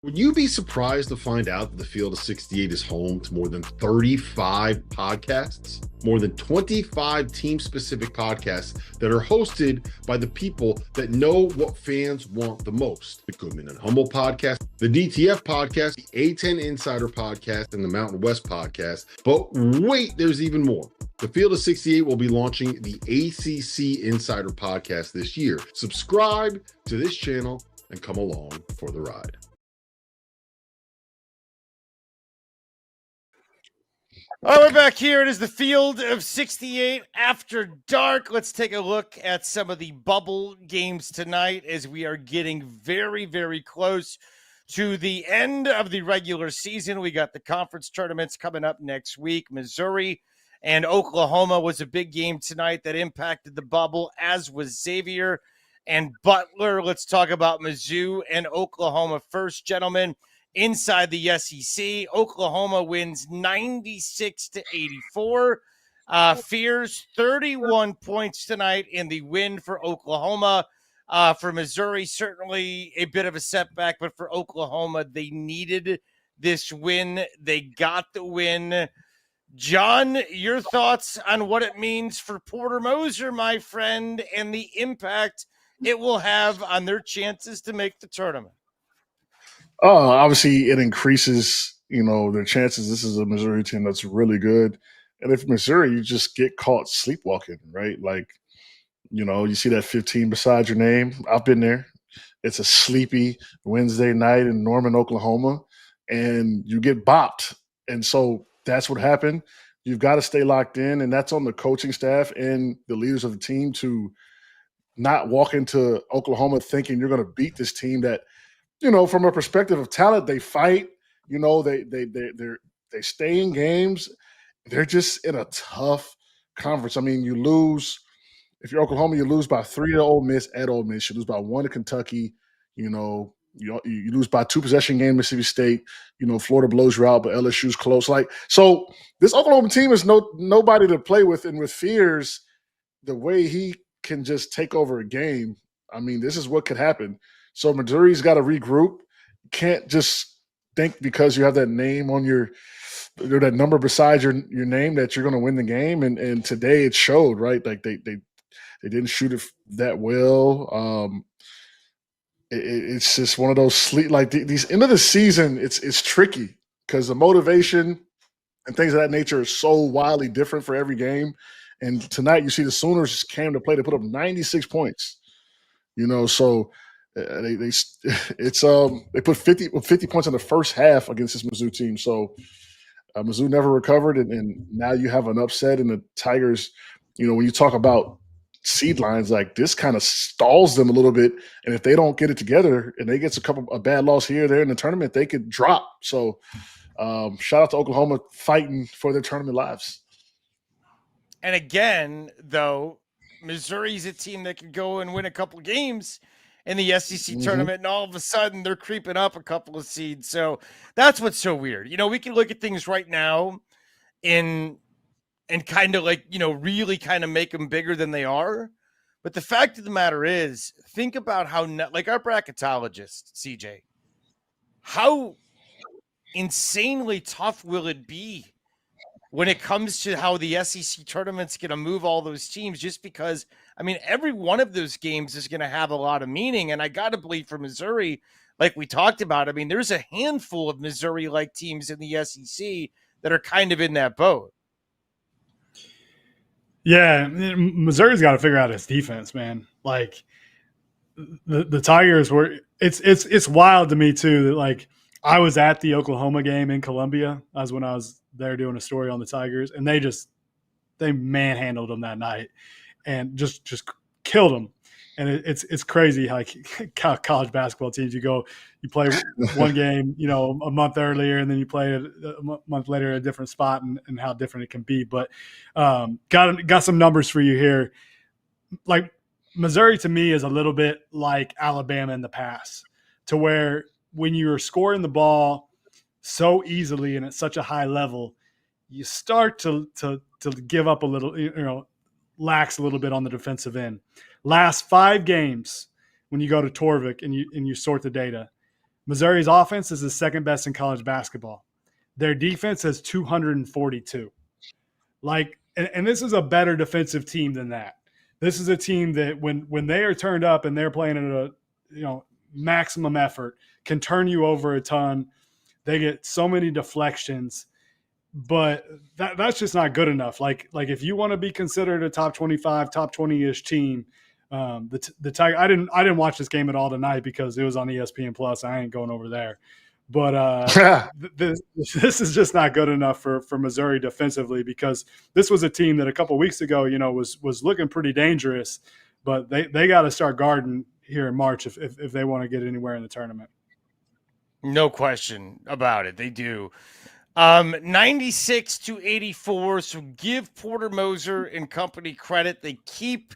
[SPEAKER 6] Would you be surprised to find out that the Field of 68 is home to more than 35 podcasts? More than 25 team-specific podcasts that are hosted by the people that know what fans want the most. The Goodman and Humble podcast, the DTF podcast, the A10 Insider podcast, and the Mountain West podcast. But wait, there's even more. The Field of 68 will be launching the ACC Insider podcast this year. Subscribe to this channel and come along for the ride.
[SPEAKER 4] All right, we're back here. It is the Field of 68 After Dark. Let's take a look at some of the bubble games tonight as we are getting very, very close to the end of the regular season. We got the conference tournaments coming up next week. Missouri and Oklahoma was a big game tonight that impacted the bubble, as was Xavier and Butler. Let's talk about Mizzou and Oklahoma first, gentlemen. Inside the SEC, Oklahoma wins 96-84. Fears 31 points tonight in the win for Oklahoma. For Missouri, certainly a bit of a setback, but for Oklahoma, they needed this win. They got the win. John, your thoughts on what it means for Porter Moser, my friend, and the impact it will have on their chances to make the tournament?
[SPEAKER 3] Obviously, it increases, their chances. This is a Missouri team that's really good. And if Missouri, you just get caught sleepwalking, right? Like, you see that 15 beside your name. I've been there. It's a sleepy Wednesday night in Norman, Oklahoma, and you get bopped. And so that's what happened. You've got to stay locked in, and that's on the coaching staff and the leaders of the team to not walk into Oklahoma thinking you're going to beat this team that, from a perspective of talent, they fight. They stay in games. They're just in a tough conference. I mean, you lose if you're Oklahoma, you lose by 3 to Ole Miss at Ole Miss. You lose by 1 to Kentucky. You lose by 2 possession game Mississippi State. Florida blows you out, but LSU's close. So this Oklahoma team is nobody to play with, and with Fears, the way he can just take over a game. I mean, this is what could happen. So Missouri's got to regroup. You can't just think because you have that name on that number beside your name that you're going to win the game. And today it showed, right? Like they didn't shoot it that well. it's just one of those these end of the season. It's tricky because the motivation and things of that nature are so wildly different for every game. And tonight, you see the Sooners just came to play. They put up 96 points. So they put 50 points in the first half against this Mizzou team. So Mizzou never recovered, and now you have an upset. And the Tigers, when you talk about seed lines, like this kind of stalls them a little bit. And if they don't get it together and they get a bad loss here or there in the tournament, they could drop. So shout out to Oklahoma fighting for their tournament lives.
[SPEAKER 4] And again, though, Missouri's a team that could go and win a couple of games in the SEC tournament, and all of a sudden they're creeping up a couple of seeds. So that's what's so weird. We can look at things right now and kind of really kind of make them bigger than they are. But the fact of the matter is, think about how, like our bracketologist, CJ, how insanely tough will it be when it comes to how the SEC tournament's going to move all those teams, just because, every one of those games is going to have a lot of meaning. And I got to believe for Missouri, like we talked about, there's a handful of Missouri-like teams in the SEC that are kind of in that boat.
[SPEAKER 5] Yeah, Missouri's got to figure out its defense, man. Like the Tigers were, it's wild to me too that like I was at the Oklahoma game in Columbia. That was when I was there doing a story on the Tigers, and they manhandled them that night and just killed them. And it's crazy how college basketball teams, you play one game, a month earlier, and then you play a month later at a different spot, and how different it can be. But got some numbers for you here. Like Missouri to me is a little bit like Alabama in the past, to where when you're scoring the ball so easily and at such a high level, you start to give up a little, lax a little bit on the defensive end. Last 5 games, when you go to Torvik and you sort the data, Missouri's offense is the second best in college basketball. Their defense has 242. And this is a better defensive team than that. This is a team that when they are turned up and they're playing at a maximum effort, can turn you over a ton. They get so many deflections, but that's just not good enough. Like if you want to be considered a top 25, top 20-ish team, the Tiger. I didn't watch this game at all tonight because it was on ESPN Plus. I ain't going over there. But this is just not good enough for Missouri defensively, because this was a team that a couple weeks ago, was looking pretty dangerous, but they got to start guarding here in March if they want to get anywhere in the tournament.
[SPEAKER 4] No question about it. They do. 96-84. So give Porter Moser and company credit. They keep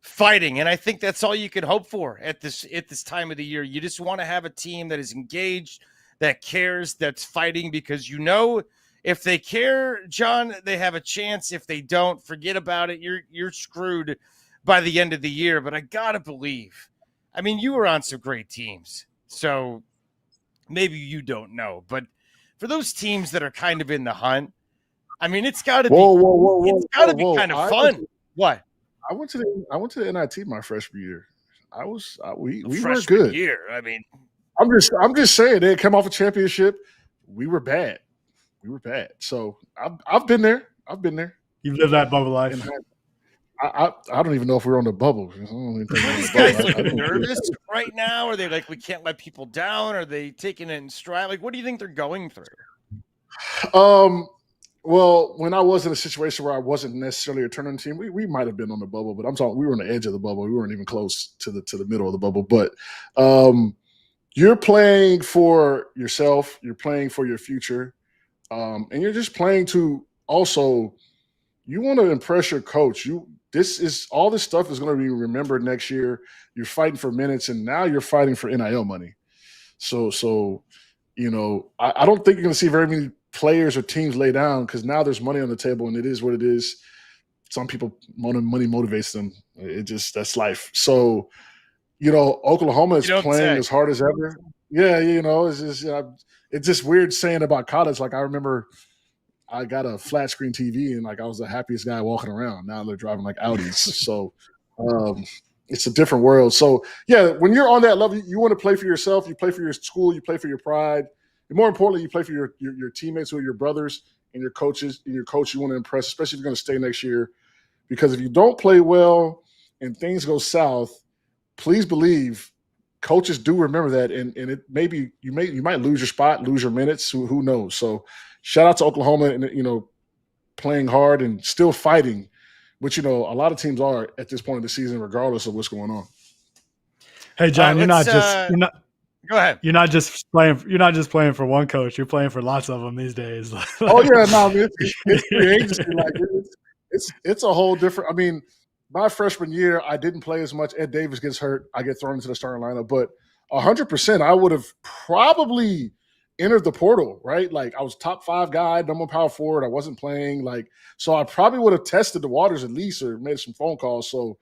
[SPEAKER 4] fighting, and I think that's all you can hope for at this time of the year. You just want to have a team that is engaged, that cares, that's fighting, because if they care, John, they have a chance. If they don't, forget about it. You're screwed by the end of the year. But I gotta believe, you were on some great teams, so maybe you don't know, but for those teams that are kind of in the hunt, it's got to be kind of fun. What?
[SPEAKER 3] I went to the NIT my freshman year. We weren't good.
[SPEAKER 4] Year.
[SPEAKER 3] I'm just saying, they had come off a championship. We were bad. So I've been there.
[SPEAKER 5] You've lived that bubble life.
[SPEAKER 3] I don't even know if we're on the bubble.
[SPEAKER 4] These guys look nervous right now. Are they like, we can't let people down? Are they taking it in stride? Like, what do you think they're going through?
[SPEAKER 3] Well, when I was in a situation where I wasn't necessarily a tournament team, we might have been on the bubble, but I'm talking, we were on the edge of the bubble. We weren't even close to the middle of the bubble. But you're playing for yourself. You're playing for your future. And you're just playing to also, you want to impress your coach. All this stuff is going to be remembered next year. You're fighting for minutes, and now you're fighting for NIL money. So I don't think you're going to see very many players or teams lay down, because now there's money on the table, and it is what it is. Some people, money motivates them. That's life. So, Oklahoma is playing as hard as ever. Yeah, it's just weird saying about college. Like, I remember I got a flat screen TV, and like I was the happiest guy walking around. Now they're driving like Audis. So, it's a different world. So yeah, when you're on that level, you want to play for yourself. You play for your school. You play for your pride. And more importantly, you play for your teammates who are your brothers and your coaches and your coach you want to impress, especially if you're going to stay next year. Because if you don't play well and things go south, please believe coaches do remember that, and it maybe you might lose your spot, lose your minutes. Who knows? So shout out to Oklahoma and playing hard and still fighting, which a lot of teams are at this point of the season, regardless of what's going on.
[SPEAKER 5] Hey John, you're not
[SPEAKER 4] Go ahead.
[SPEAKER 5] You're not just playing for one coach. You're playing for lots of them these days.
[SPEAKER 3] Oh yeah, no, it's free agency. Like it's a whole different. I mean, my freshman year, I didn't play as much. Ed Davis gets hurt. I get thrown into the starting lineup. But 100%, I would have probably entered the portal, right? Like I was top 5 guy, number one power forward. I wasn't playing. So I probably would have tested the waters at least or made some phone calls. So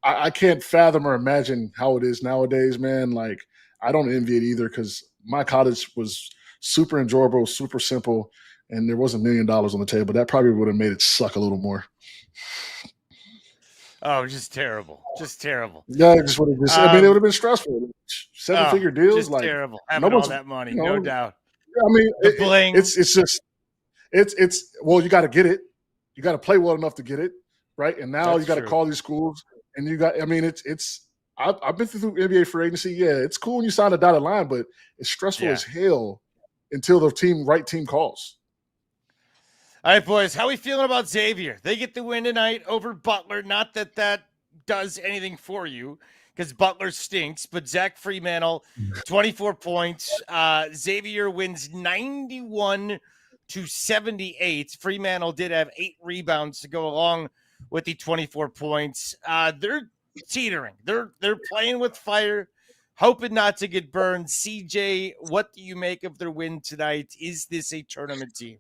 [SPEAKER 3] I can't fathom or imagine how it is nowadays, man. Like I don't envy it either because my college was super enjoyable, super simple, and there wasn't $1 million on the table. That probably would have made it suck a little more.
[SPEAKER 4] Oh, just terrible. Just terrible.
[SPEAKER 3] Yeah, it just would have it would have been stressful. 7-figure deals.
[SPEAKER 4] Just
[SPEAKER 3] like
[SPEAKER 4] terrible. Having all that money, no doubt.
[SPEAKER 3] I mean,
[SPEAKER 4] bling.
[SPEAKER 3] It's well, you got to get it. You got to play well enough to get it, right? And now you got to call these schools, and you got. I mean, it's. I've been through NBA free agency. Yeah, it's cool when you sign a dotted line, but it's stressful as hell until the right team calls.
[SPEAKER 4] All right, boys, how are we feeling about Xavier? They get the win tonight over Butler. Not that does anything for you because Butler stinks, but Zach Freemantle, 24 points. Xavier wins 91-78. Freemantle did have 8 rebounds to go along with the 24 points. They're teetering. They're playing with fire, hoping not to get burned. CJ, what do you make of their win tonight? Is this a tournament team?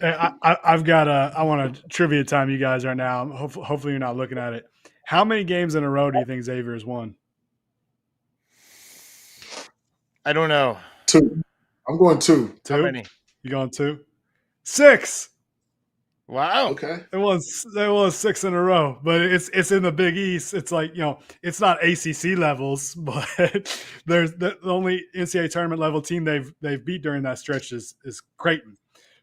[SPEAKER 5] I want to trivia time you guys right now. Hopefully you're not looking at it. How many games in a row do you think Xavier has won?
[SPEAKER 4] I don't know.
[SPEAKER 3] 2. I'm going 2.
[SPEAKER 4] How many?
[SPEAKER 5] You going 2? 6.
[SPEAKER 4] Wow.
[SPEAKER 3] Okay.
[SPEAKER 5] It was 6 in a row, but it's in the Big East. It's like, it's not ACC levels, but there's the only NCAA tournament level team they've beat during that stretch is Creighton.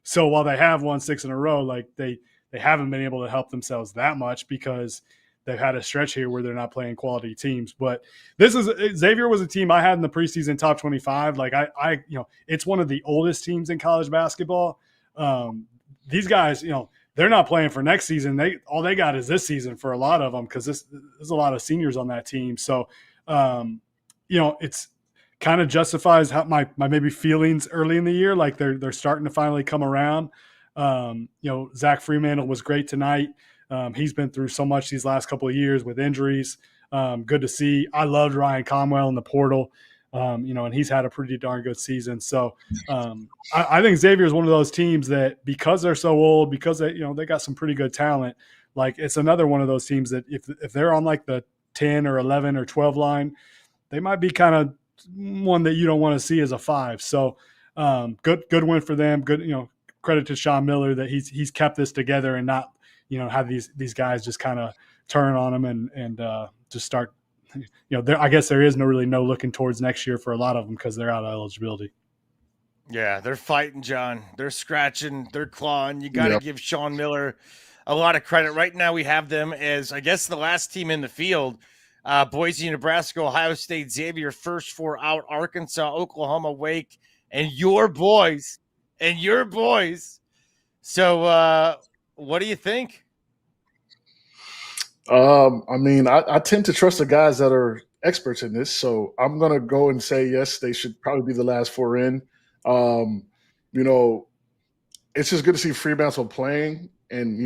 [SPEAKER 5] So while they have won 6 in a row, like they haven't been able to help themselves that much because they've had a stretch here where they're not playing quality teams. But Xavier was a team I had in the preseason top 25. Like I it's one of the oldest teams in college basketball. These guys, they're not playing for next season. All they got is this season for a lot of them because there's a lot of seniors on that team. So, it's kind of justifies how my maybe feelings early in the year. Like they're starting to finally come around. Zach Freemantle was great tonight. He's been through so much these last couple of years with injuries. Good to see. I loved Ryan Conwell in the portal. And he's had a pretty darn good season. So I think Xavier is one of those teams that because they're so old, because they got some pretty good talent, like it's another one of those teams that if they're on like the 10 or 11 or 12 line, they might be kind of one that you don't want to see as a 5. So good win for them. Good, credit to Sean Miller that he's kept this together and not, have these guys just kind of turn on him and just start. I guess there is no looking towards next year for a lot of them because they're out of eligibility.
[SPEAKER 4] Yeah, they're fighting, John. They're scratching, they're clawing. You got to give Sean Miller a lot of credit. Right now we have them as, I guess, the last team in the field. Boise, Nebraska, Ohio State, Xavier, first 4 out, Arkansas, Oklahoma, Wake, and your boys. So what do you think?
[SPEAKER 3] I tend to trust the guys that are experts in this, so I'm gonna go and say yes, they should probably be the last 4 in. It's just good to see Freemantle playing and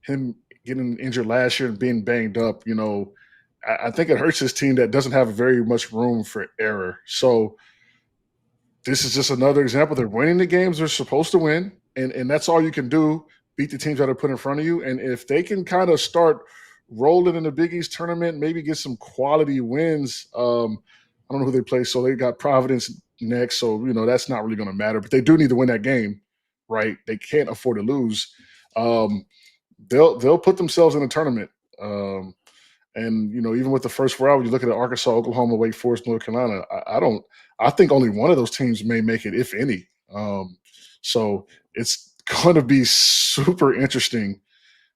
[SPEAKER 3] him getting injured last year and being banged up. I think it hurts his team that doesn't have very much room for error. So this is just another example. They're winning the games they're supposed to win, and that's all you can do. Beat the teams that are put in front of you, and if they can kind of start rolling in the Big East tournament, maybe get some quality wins. I don't know who they play, so they got Providence next, so that's not really going to matter. But they do need to win that game, right? They can't afford to lose. They'll put themselves in a tournament, And even with the first 4 hours, you look at Arkansas, Oklahoma, Wake Forest, North Carolina. I think only one of those teams may make it, if any. So it's going to be super interesting.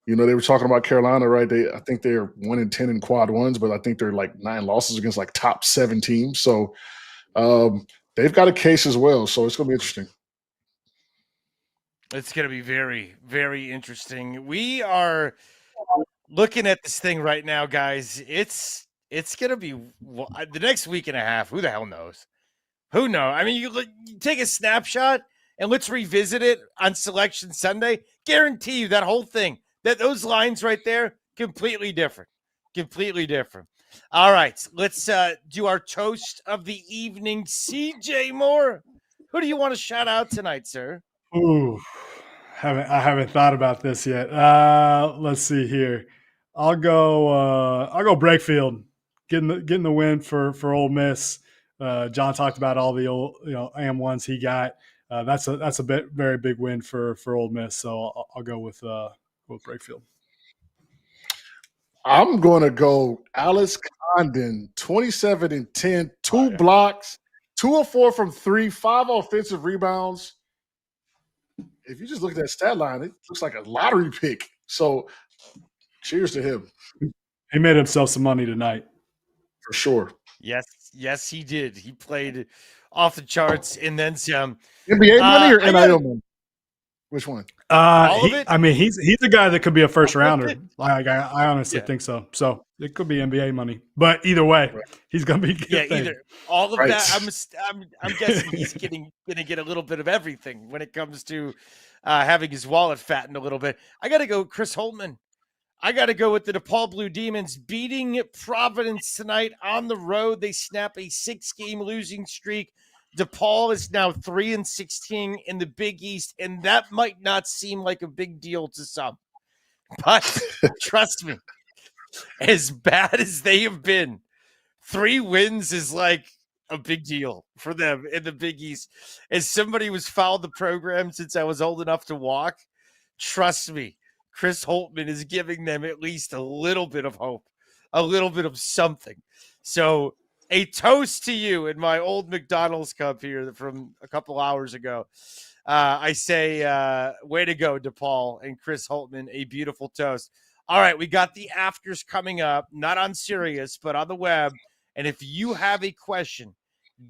[SPEAKER 3] They were talking about Carolina, right? I think they're 1-10 in quad ones, but I think they're like 9 losses against like top 7 teams. So they've got a case as well. So it's going to be interesting.
[SPEAKER 4] It's going to be very, very interesting. We are looking at this thing right now, guys. It's going to be the next week and a half. Who the hell knows? Who knows? I mean, you take a snapshot and let's revisit it on Selection Sunday. Guarantee you that whole thing, those lines right there, completely different. Completely different. All right, let's do our toast of the evening. CJ Moore, who do you want to shout out tonight, sir?
[SPEAKER 5] Ooh, I haven't thought about this yet. Let's see here. I'll go Brakefield, getting the win for Ole Miss. John talked about all the old AM1s he got. That's a very big win for Ole Miss. So I'll go with Brakefield.
[SPEAKER 3] I'm going to go Alice Condon, 27-10, 2 blocks, 2 of 4 from 3, 5 offensive rebounds. If you just look at that stat line, it looks like a lottery pick. So cheers to him.
[SPEAKER 5] He made himself some money tonight.
[SPEAKER 3] For sure.
[SPEAKER 4] Yes, he did. He played off the charts and then some.
[SPEAKER 3] NBA money or NIL money? Which one?
[SPEAKER 4] All of it?
[SPEAKER 5] I mean, he's a guy that could be a first rounder. Like I honestly think so. So it could be NBA money, but either way, he's going to be good.
[SPEAKER 4] Yeah, either all of that. I'm guessing he's going to get a little bit of everything when it comes to having his wallet fattened a little bit. I got to go Chris Holtman. I got to go with the DePaul Blue Demons beating Providence tonight on the road. They snap a 6-game losing streak. DePaul is now 3-16 in the Big East, and that might not seem like a big deal to some. But trust me, as bad as they have been, 3 wins is like a big deal for them in the Big East. As somebody who's followed the program since I was old enough to walk, trust me, Chris Holtman is giving them at least a little bit of hope, a little bit of something. So a toast to you in my old McDonald's cup here from a couple hours ago. I say, way to go, DePaul and Chris Holtman, a beautiful toast. All right, we got the afters coming up, not on Sirius, but on the web. And if you have a question,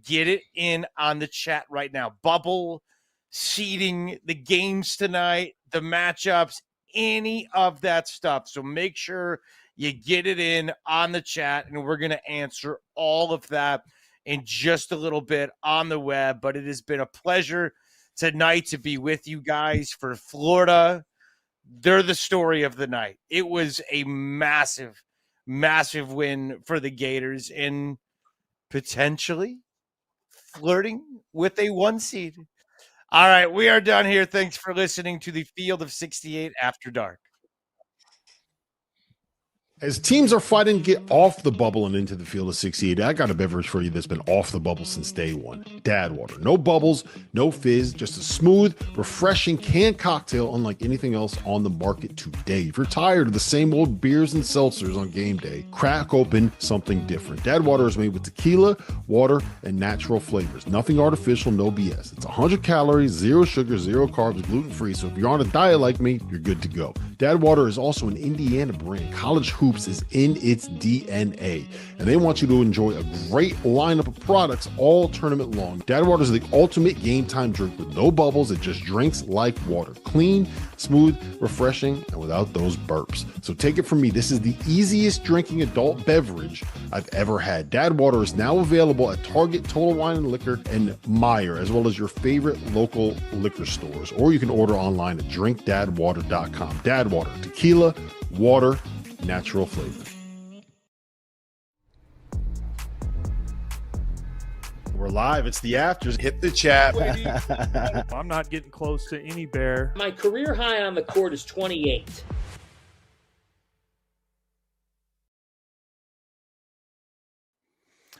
[SPEAKER 4] get it in on the chat right now. Bubble, seeding, the games tonight, the matchups, any of that stuff. So make sure you get it in on the chat, and we're going to answer all of that in just a little bit on the web. But it has been a pleasure tonight to be with you guys for Florida. They're the story of the night. It was a massive, massive win for the Gators and potentially flirting with a 1 seed. All right, we are done here. Thanks for listening to the Field of 68 After Dark.
[SPEAKER 6] As teams are fighting to get off the bubble and into the Field of 68, I got a beverage for you that's been off the bubble since day one. Dad Water. No bubbles, no fizz, just a smooth, refreshing canned cocktail unlike anything else on the market today. If you're tired of the same old beers and seltzers on game day, crack open something different. Dad Water is made with tequila, water, and natural flavors. Nothing artificial, no BS. It's 100 calories, 0 sugar, 0 carbs, gluten-free, so if you're on a diet like me, you're good to go. Dad Water is also an Indiana brand. College Hoops is in its DNA, and they want you to enjoy a great lineup of products all tournament long. Dad Water is the ultimate game time drink with no bubbles. It just drinks like water. Clean, smooth, refreshing, and without those burps. So take it from me. This is the easiest drinking adult beverage I've ever had. Dad Water is now available at Target, Total Wine and Liquor, and Meijer, as well as your favorite local liquor stores. Or you can order online at drinkdadwater.com. Dad Water, tequila, water, natural flavor. We're live. It's the afters. Hit the chat.
[SPEAKER 7] I'm not getting close to any bear.
[SPEAKER 8] My career high on the court is 28.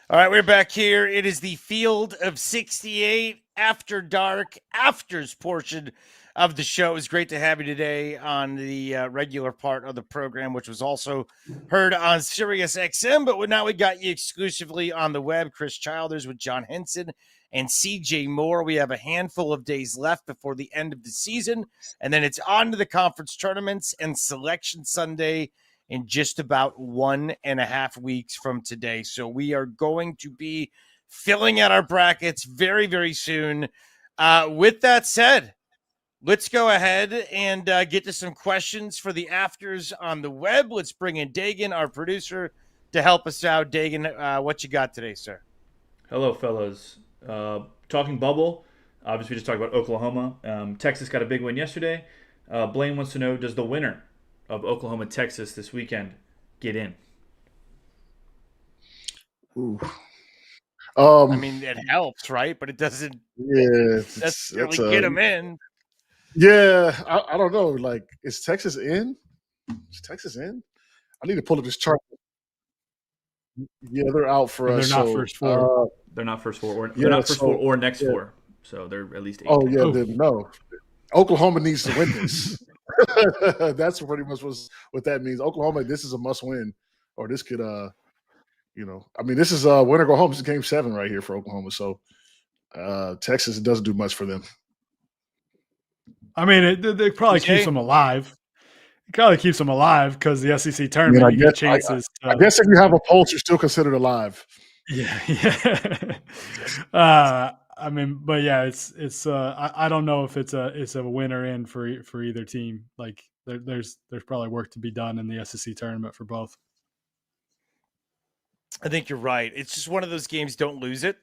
[SPEAKER 4] All right, we're back here. It is the Field of 68 After Dark, Afters portion of the show. It was great to have you today on the regular part of the program, which was also heard on Sirius XM. But now we got you exclusively on the web. Chris Childers with John Henson and CJ Moore. We have a handful of days left before the end of the season, and then it's on to the conference tournaments and Selection Sunday in just about 1.5 weeks from today. So we are going to be filling out our brackets very, very soon. With that said, let's go ahead and get to some questions for the afters on the web. Let's bring in Dagan, our producer, to help us out. Dagan, what you got today, sir?
[SPEAKER 9] Hello, fellas. Talking bubble. Obviously, we just talked about Oklahoma. Texas got a big win yesterday. Blaine wants to know, does the winner of Oklahoma-Texas this weekend get in?
[SPEAKER 3] Ooh.
[SPEAKER 4] I mean, it helps, right? But it doesn't necessarily get them in.
[SPEAKER 3] Yeah, I don't know. Like, is Texas in? Is Texas in? I need to pull up this chart. Yeah, they're out for us.
[SPEAKER 5] They're not first four.
[SPEAKER 9] They're not first four. They're not first four or next four. So they're at least 8.
[SPEAKER 3] Oh, yeah, no. Oklahoma needs to win this. That's pretty much what that means. Oklahoma, this is a must-win, or this could, I mean, this is win or go home. This is Game 7 right here for Oklahoma. So Texas, it doesn't do much for them.
[SPEAKER 5] I mean, it probably keeps them alive. It probably keps them alive because the SEC tournament, you get chances.
[SPEAKER 3] I guess if you have a pulse, you're still considered alive.
[SPEAKER 5] Yeah. I mean, but yeah, it's I don't know if it's a winner in for either team. Like there's probably work to be done in the SEC tournament for both.
[SPEAKER 4] I think you're right. It's just one of those games. Don't lose it,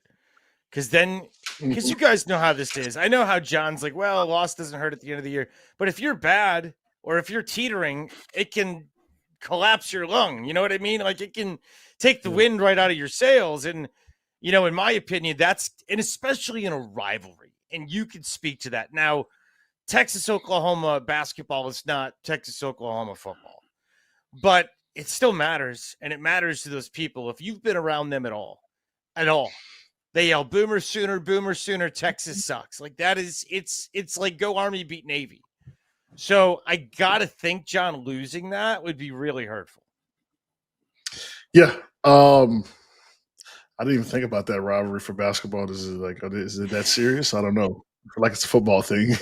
[SPEAKER 4] because you guys know how this is. I know how John's like, well, a loss doesn't hurt at the end of the year, but if you're bad or if you're teetering, it can collapse your lung. You know what I mean? Like it can take the wind right out of your sails. And in my opinion, and especially in a rivalry, and you can speak to that. Now, Texas-Oklahoma basketball is not Texas-Oklahoma football, but it still matters, and it matters to those people. If you've been around them at all, they yell, Boomer Sooner, Texas sucks. Like that is, it's like go Army beat Navy. So I got to think, John, losing that would be really hurtful.
[SPEAKER 3] Yeah. I didn't even think about that rivalry for basketball. Is it that serious? I don't know. I feel like it's a football thing.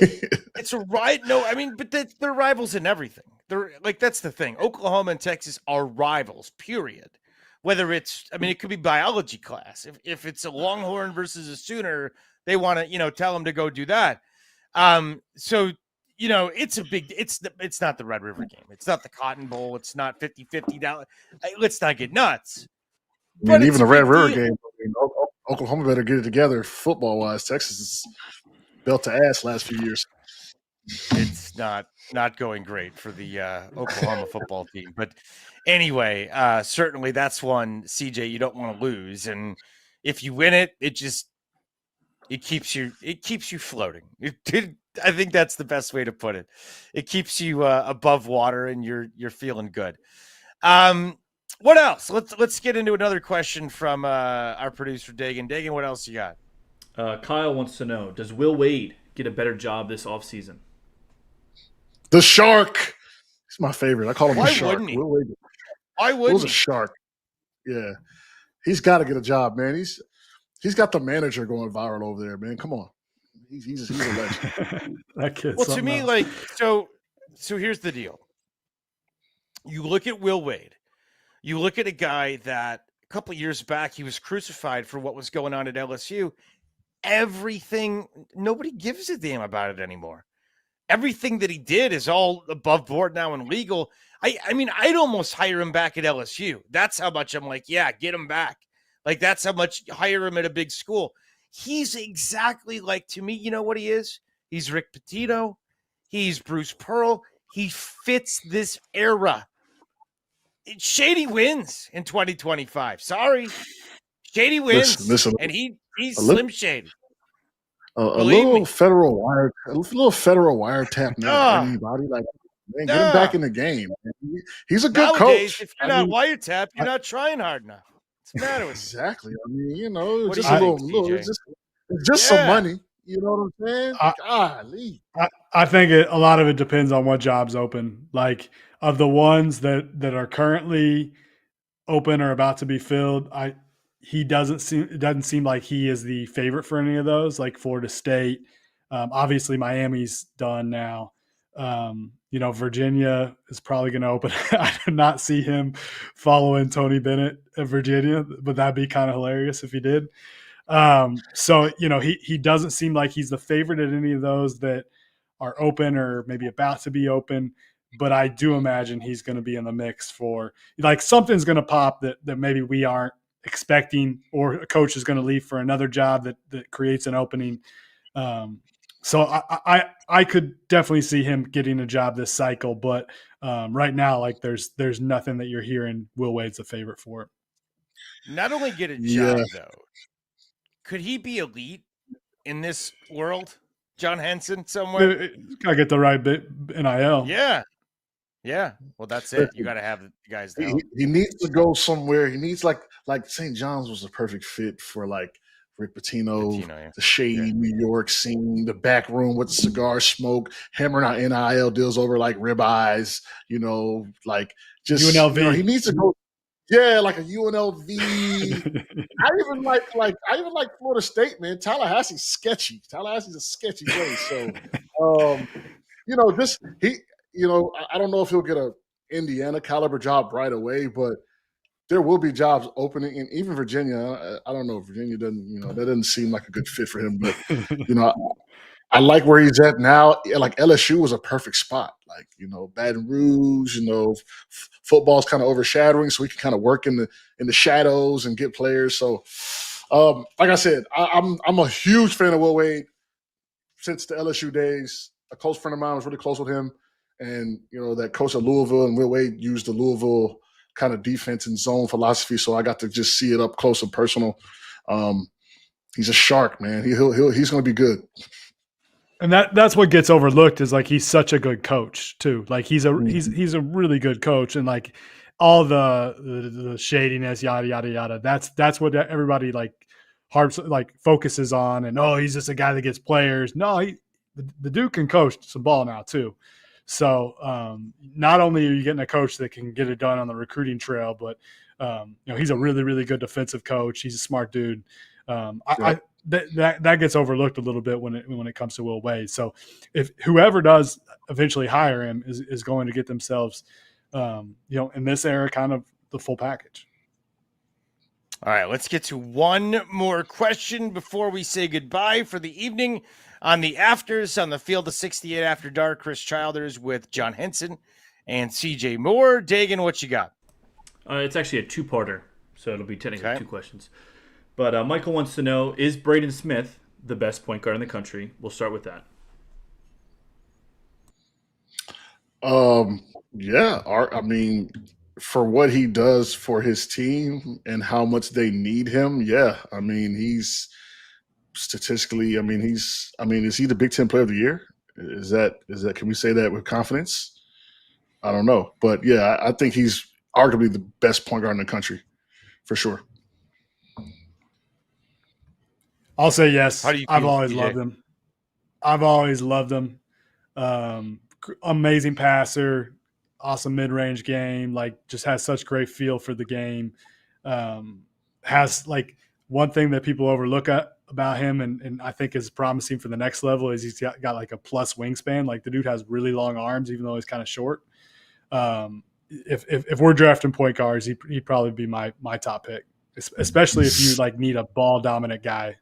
[SPEAKER 4] It's a right. No, I mean, but they're rivals in everything. They're like, that's the thing. Oklahoma and Texas are rivals, period. Whether it's, I mean, it could be biology class. If it's a Longhorn versus a Sooner, they want to, tell them to go do that. So, it's a big, it's not the Red River game. It's not the Cotton Bowl. It's not $50. Let's not get nuts.
[SPEAKER 3] I mean, even the Red River game, Oklahoma better get it together football-wise. Texas is built to ass last few years.
[SPEAKER 4] It's not going great for the Oklahoma football team. But anyway, certainly that's one, CJ, you don't want to lose. And if you win it, it keeps you floating. I think that's the best way to put it. It keeps you above water and you're feeling good. What else? Let's get into another question from our producer, Dagan. Dagan, what else you got?
[SPEAKER 9] Kyle wants to know, does Will Wade get a better job this offseason?
[SPEAKER 3] The Shark. He's my favorite. I call him the Shark.
[SPEAKER 4] Wouldn't he?
[SPEAKER 3] Will Wade.
[SPEAKER 4] Why wouldn't
[SPEAKER 3] Will's a Shark. Yeah. He's got to get a job, man. He's got the manager going viral over there, man. Come on. He's a legend.
[SPEAKER 5] That kid's
[SPEAKER 4] well, to me,
[SPEAKER 5] else.
[SPEAKER 4] like, so here's the deal. You look at Will Wade. You look at a guy that a couple of years back, he was crucified for what was going on at LSU. Everything, nobody gives a damn about it anymore. Everything that he did is all above board now and legal. I mean, I'd almost hire him back at LSU. That's how much I'm like, yeah, get him back. Like, that's how much hire him at a big school. He's exactly like, to me, you know what he is? He's Rick Pitino. He's Bruce Pearl. He fits this era. Shady wins in 2025. Sorry. Shady wins.
[SPEAKER 3] Listen,
[SPEAKER 4] and he's Slim Shady.
[SPEAKER 3] A little federal wiretap now. Anybody like, man, get him back in the game. Man. He's a good
[SPEAKER 4] Nowadays,
[SPEAKER 3] coach.
[SPEAKER 4] If you're not wiretapped, you're not trying hard enough. What's the matter with you?
[SPEAKER 3] Exactly. I mean,
[SPEAKER 4] What
[SPEAKER 3] just
[SPEAKER 4] do
[SPEAKER 3] a
[SPEAKER 4] you
[SPEAKER 3] little,
[SPEAKER 4] think, CJ?
[SPEAKER 3] it's just some money. You know what I'm saying? Golly.
[SPEAKER 5] I think a lot of it depends on what job's open. Like of the ones that are currently open or about to be filled, it doesn't seem like he is the favorite for any of those. Like Florida State, obviously Miami's done now. Virginia is probably going to open. I did not see him following Tony Bennett at Virginia, but that'd be kind of hilarious if he did. He doesn't seem like he's the favorite at any of those that are open or maybe about to be open. But I do imagine he's going to be in the mix for like something's going to pop that maybe we aren't expecting, or a coach is going to leave for another job that creates an opening. So I could definitely see him getting a job this cycle, but right now, like there's nothing that you're hearing Will Wade's a favorite for.
[SPEAKER 4] Not only get a job though, could he be elite in this world? John Henson somewhere?
[SPEAKER 5] Gotta get the right NIL.
[SPEAKER 4] Yeah. Well, that's it. You got to have the guys down.
[SPEAKER 3] He needs to go somewhere. He needs like St. John's was a perfect fit for like Rick Pitino, the shady New York scene, the back room with cigar smoke, hammering out NIL deals over like ribeyes, like just
[SPEAKER 5] UNLV.
[SPEAKER 3] He needs to go. Yeah, like a UNLV. I even like Florida State, man. Tallahassee's sketchy. Tallahassee's a sketchy place. So, I don't know if he'll get a Indiana caliber job right away, but there will be jobs opening in even Virginia. I don't know. Virginia doesn't, that doesn't seem like a good fit for him. But, I like where he's at now. Like LSU was a perfect spot. Like, Baton Rouge, football's kind of overshadowing, so we can kind of work in the shadows and get players. So, like I said, I'm a huge fan of Will Wade since the LSU days. A close friend of mine was really close with him. And, that coach at Louisville, and Will Wade used the Louisville kind of defense and zone philosophy. So I got to just see it up close and personal. He's a shark, man. He's going to be good.
[SPEAKER 5] And that's what gets overlooked is like he's such a good coach too. Like he's a really good coach, and like all the shadiness, yada yada yada. That's what everybody like focuses on. And he's just a guy that gets players. No, the dude can coach some ball now too. So not only are you getting a coach that can get it done on the recruiting trail, but he's a really really good defensive coach. He's a smart dude. That gets overlooked a little bit when it comes to Will Wade. So if whoever does eventually hire him is going to get themselves, in this era, kind of the full package.
[SPEAKER 4] All right, let's get to one more question before we say goodbye for the evening. On the afters, on the field of 68 After Dark, Chris Childers with John Henson and CJ Moore. Dagan, what you got?
[SPEAKER 9] It's actually a two-parter, so it'll be technically two questions. But Michael wants to know, is Braden Smith the best point guard in the country? We'll start with that.
[SPEAKER 3] Yeah. I mean, for what he does for his team and how much they need him, yeah. I mean, he's statistically, is he the Big Ten Player of the Year? Is that can we say that with confidence? I don't know. But yeah, I think he's arguably the best point guard in the country, for sure.
[SPEAKER 5] I'll say yes.
[SPEAKER 4] How do you
[SPEAKER 5] I've
[SPEAKER 4] feel,
[SPEAKER 5] always loved him. Amazing passer, awesome mid-range game, like just has such great feel for the game. Has like one thing that people overlook about him and I think is promising for the next level is he's got like a plus wingspan. Like the dude has really long arms, even though he's kind of short. If we're drafting point guards, he'd probably be my top pick, especially if you like need a ball dominant guy.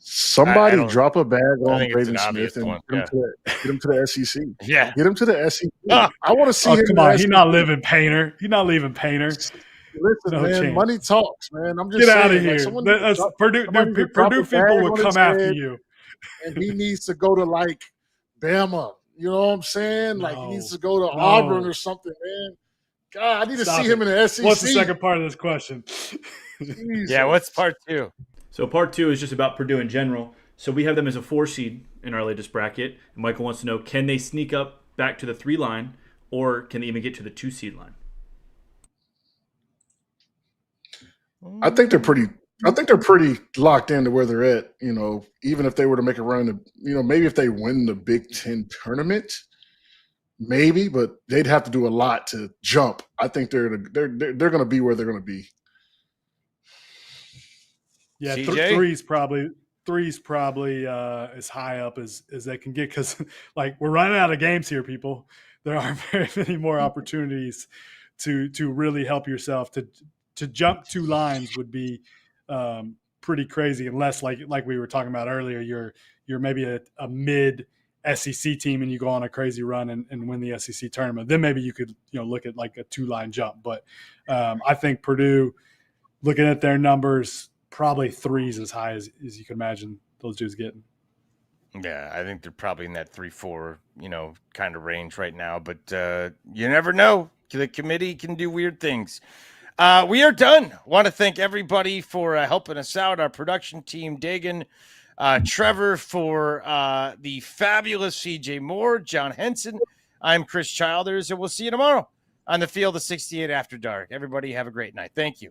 [SPEAKER 3] Somebody drop a bag on Braden Smith and get him to the SEC.
[SPEAKER 4] Yeah.
[SPEAKER 3] Get him to the SEC. I want to see him.
[SPEAKER 5] Come on. He's not leaving Painter.
[SPEAKER 3] Listen, man, chance. Money talks, man. I'm just
[SPEAKER 5] Get
[SPEAKER 3] saying,
[SPEAKER 5] out of here. Purdue people would come after you.
[SPEAKER 3] And he needs to go to like Bama. You know what I'm saying? Like he needs to go to Auburn or something, man. God, I need to see him in the SEC.
[SPEAKER 5] What's the second part of this question?
[SPEAKER 4] Yeah, what's part two?
[SPEAKER 9] So part two is just about Purdue in general. So we have them as a 4 seed in our latest bracket. And Michael wants to know, can they sneak up back to the 3 line, or can they even get to the 2 seed line?
[SPEAKER 3] I think they're pretty I think they're pretty locked into where they're at. Even if they were to make a run, maybe if they win the Big Ten tournament, maybe, but they'd have to do a lot to jump. I think they're going to be where they're going to be.
[SPEAKER 5] Yeah,
[SPEAKER 4] CJ?
[SPEAKER 5] three's probably as high up as they can get, because like we're running out of games here, people. There aren't very many more opportunities to really help yourself. To jump 2 lines would be pretty crazy, unless like we were talking about earlier, you're maybe a mid SEC team and you go on a crazy run and win the SEC tournament. Then maybe you could look at like a 2-line jump. But I think Purdue, looking at their numbers, probably 3's as high as you can imagine those dudes getting.
[SPEAKER 4] Yeah, I think they're probably in that 3-4, kind of range right now. But you never know. The committee can do weird things. We are done. Want to thank everybody for helping us out. Our production team, Dagan, Trevor, for the fabulous CJ Moore, John Henson. I'm Chris Childers, and we'll see you tomorrow on the Field of 68 After Dark. Everybody have a great night. Thank you.